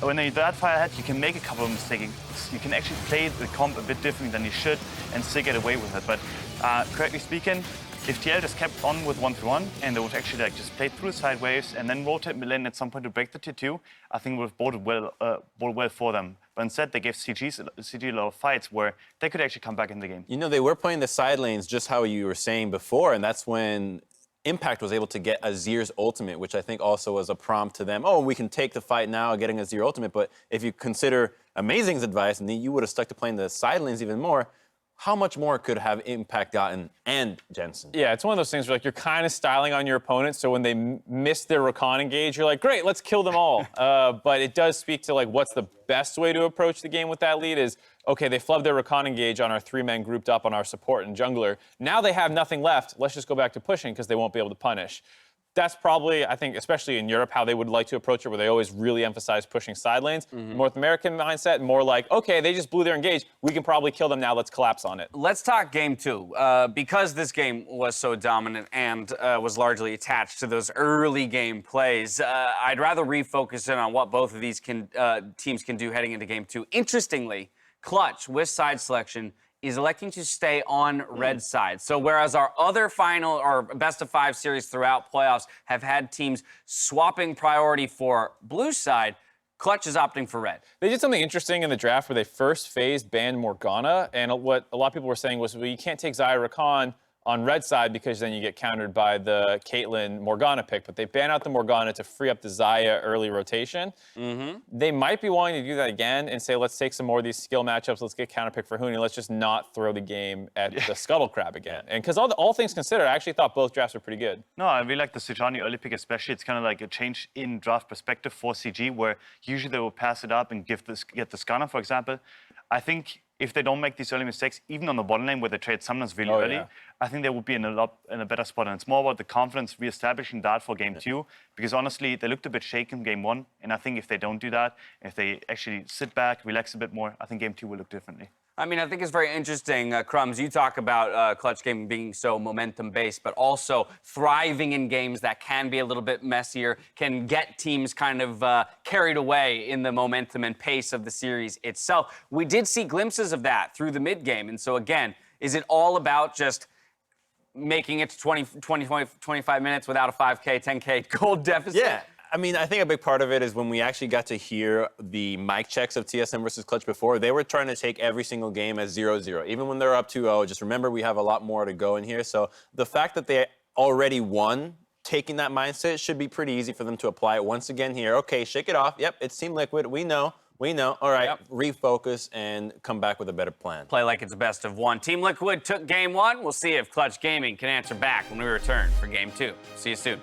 when you're that far ahead, you can make a couple of mistakes. You can actually play the comp a bit differently than you should and still get away with it. But correctly speaking, if TL just kept on with 1-to-1 and they would actually like just play through the side waves and then rotate mid lane at some point to break the tier 2, I think it would have boded well for them. But instead, they gave CG a lot of fights where they could actually come back in the game. You know, they were playing the side lanes just how you were saying before, and that's when Impact was able to get Azir's ultimate, which I think also was a prompt to them. Oh, we can take the fight now, getting Azir ultimate. But if you consider Amazing's advice, and you would have stuck to playing the side lanes even more, how much more could have Impact gotten and Jensen? Yeah, it's one of those things where like you're kind of styling on your opponent, so when they miss their recon engage, you're like, great, let's kill them all. But it does speak to like what's the best way to approach the game with that lead is, okay, they flubbed their recon engage on our 3-men grouped up on our support and jungler. Now they have nothing left. Let's just go back to pushing because they won't be able to punish. That's probably, I think, especially in Europe, how they would like to approach it, where they always really emphasize pushing side lanes. North American mindset, more like, okay, they just blew their engage. We can probably kill them now. Let's collapse on it. Let's talk game 2. Because this game was so dominant and was largely attached to those early game plays, I'd rather refocus in on what both of these teams can do heading into game 2. Interestingly, Clutch, with side selection, is electing to stay on red side. So whereas our other final or best-of-5 series throughout playoffs have had teams swapping priority for blue side, Clutch is opting for red. They did something interesting in the draft where they first phased banned Morgana, and what a lot of people were saying was, well, you can't take Xayah Rakan on red side because then you get countered by the Caitlyn Morgana pick, but they ban out the Morgana to free up the Xayah early rotation. They might be wanting to do that again and say, let's take some more of these skill matchups, let's get counter pick for Huni, let's just not throw the game at the Scuttle Crab again. And because all things considered, I actually thought both drafts were pretty good. No, I really like the Sejuani early pick especially. It's kind of like a change in draft perspective for CG, where usually they will pass it up and get the Scanner, for example. I think if they don't make these early mistakes, even on the bottom lane where they trade summoners really early, I think they would be in a better spot. And it's more about the confidence reestablishing that for game 2, because honestly, they looked a bit shaken game 1. And I think if they don't do that, if they actually sit back, relax a bit more, I think game 2 will look differently. I mean, I think it's very interesting, Crumbs, you talk about Clutch Gaming being so momentum-based, but also thriving in games that can be a little bit messier, can get teams kind of carried away in the momentum and pace of the series itself. We did see glimpses of that through the mid-game, and so again, is it all about just making it to 25 minutes without a 5K, 10K gold deficit? Yeah. I mean, I think a big part of it is when we actually got to hear the mic checks of TSM versus Clutch before, they were trying to take every single game as 0-0. Even when they're up 2-0, just remember we have a lot more to go in here. So the fact that they already won, taking that mindset should be pretty easy for them to apply it once again here. Okay, shake it off. Yep, it's Team Liquid. We know. All right, refocus and come back with a better plan. Play like it's a best of 1. Team Liquid took game 1. We'll see if Clutch Gaming can answer back when we return for game 2. See you soon.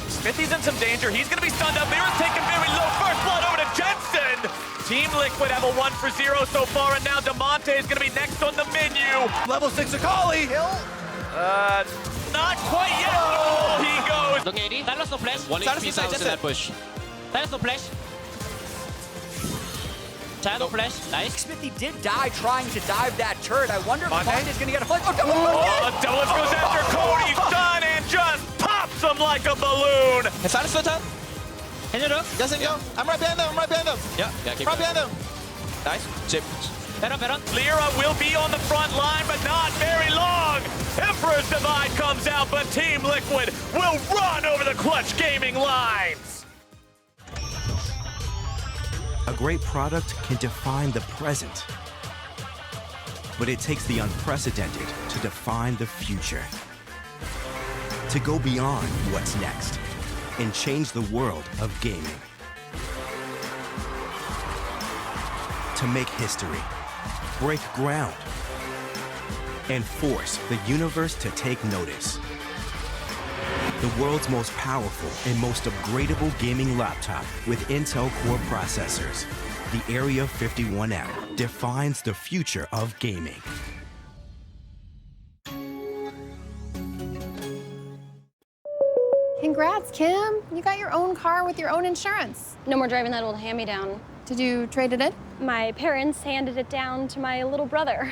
Smithy's in some danger. He's going to be stunned up. Mira's taken very low. First blood over to Jensen. Team Liquid have a 1-for-0 so far, and now Demonte is going to be next on the menu. Level 6 Akali. Not quite yet. Oh, he goes. Look, AD. That no flash. 1 HP sounds in that push. That no flash. No flash. Nice. Smithy did die trying to dive that turret. I wonder if Monte is going to get a flick. Oh, double lift! Double lift goes after Cody. Done and just pops him like a balloon. It's on his footer. Can you do? Doesn't go. I'm right behind them. Yeah, keep right behind them. Nice. Chip. Better. Lyra will be on the front line, but not very long. Emperor's Divide comes out, but Team Liquid will run over the Clutch Gaming lines. A great product can define the present, but it takes the unprecedented to define the future. To go beyond what's next and change the world of gaming. To make history, break ground, and force the universe to take notice. The world's most powerful and most upgradable gaming laptop with Intel Core processors. The Area 51M defines the future of gaming. Congrats, Kim. You got your own car with your own insurance. No more driving that old hand-me-down. Did you trade it in? My parents handed it down to my little brother.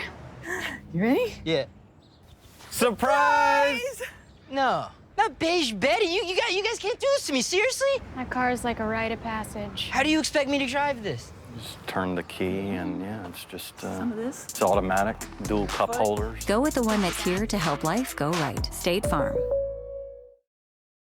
You ready? Yeah. Surprise! No, not Beige Betty. You guys can't do this to me. Seriously? That car's like a rite of passage. How do you expect me to drive this? Just turn the key and yeah, it's just Some of this. it's automatic, dual cup holders. Go with the one that's here to help life go right. State Farm.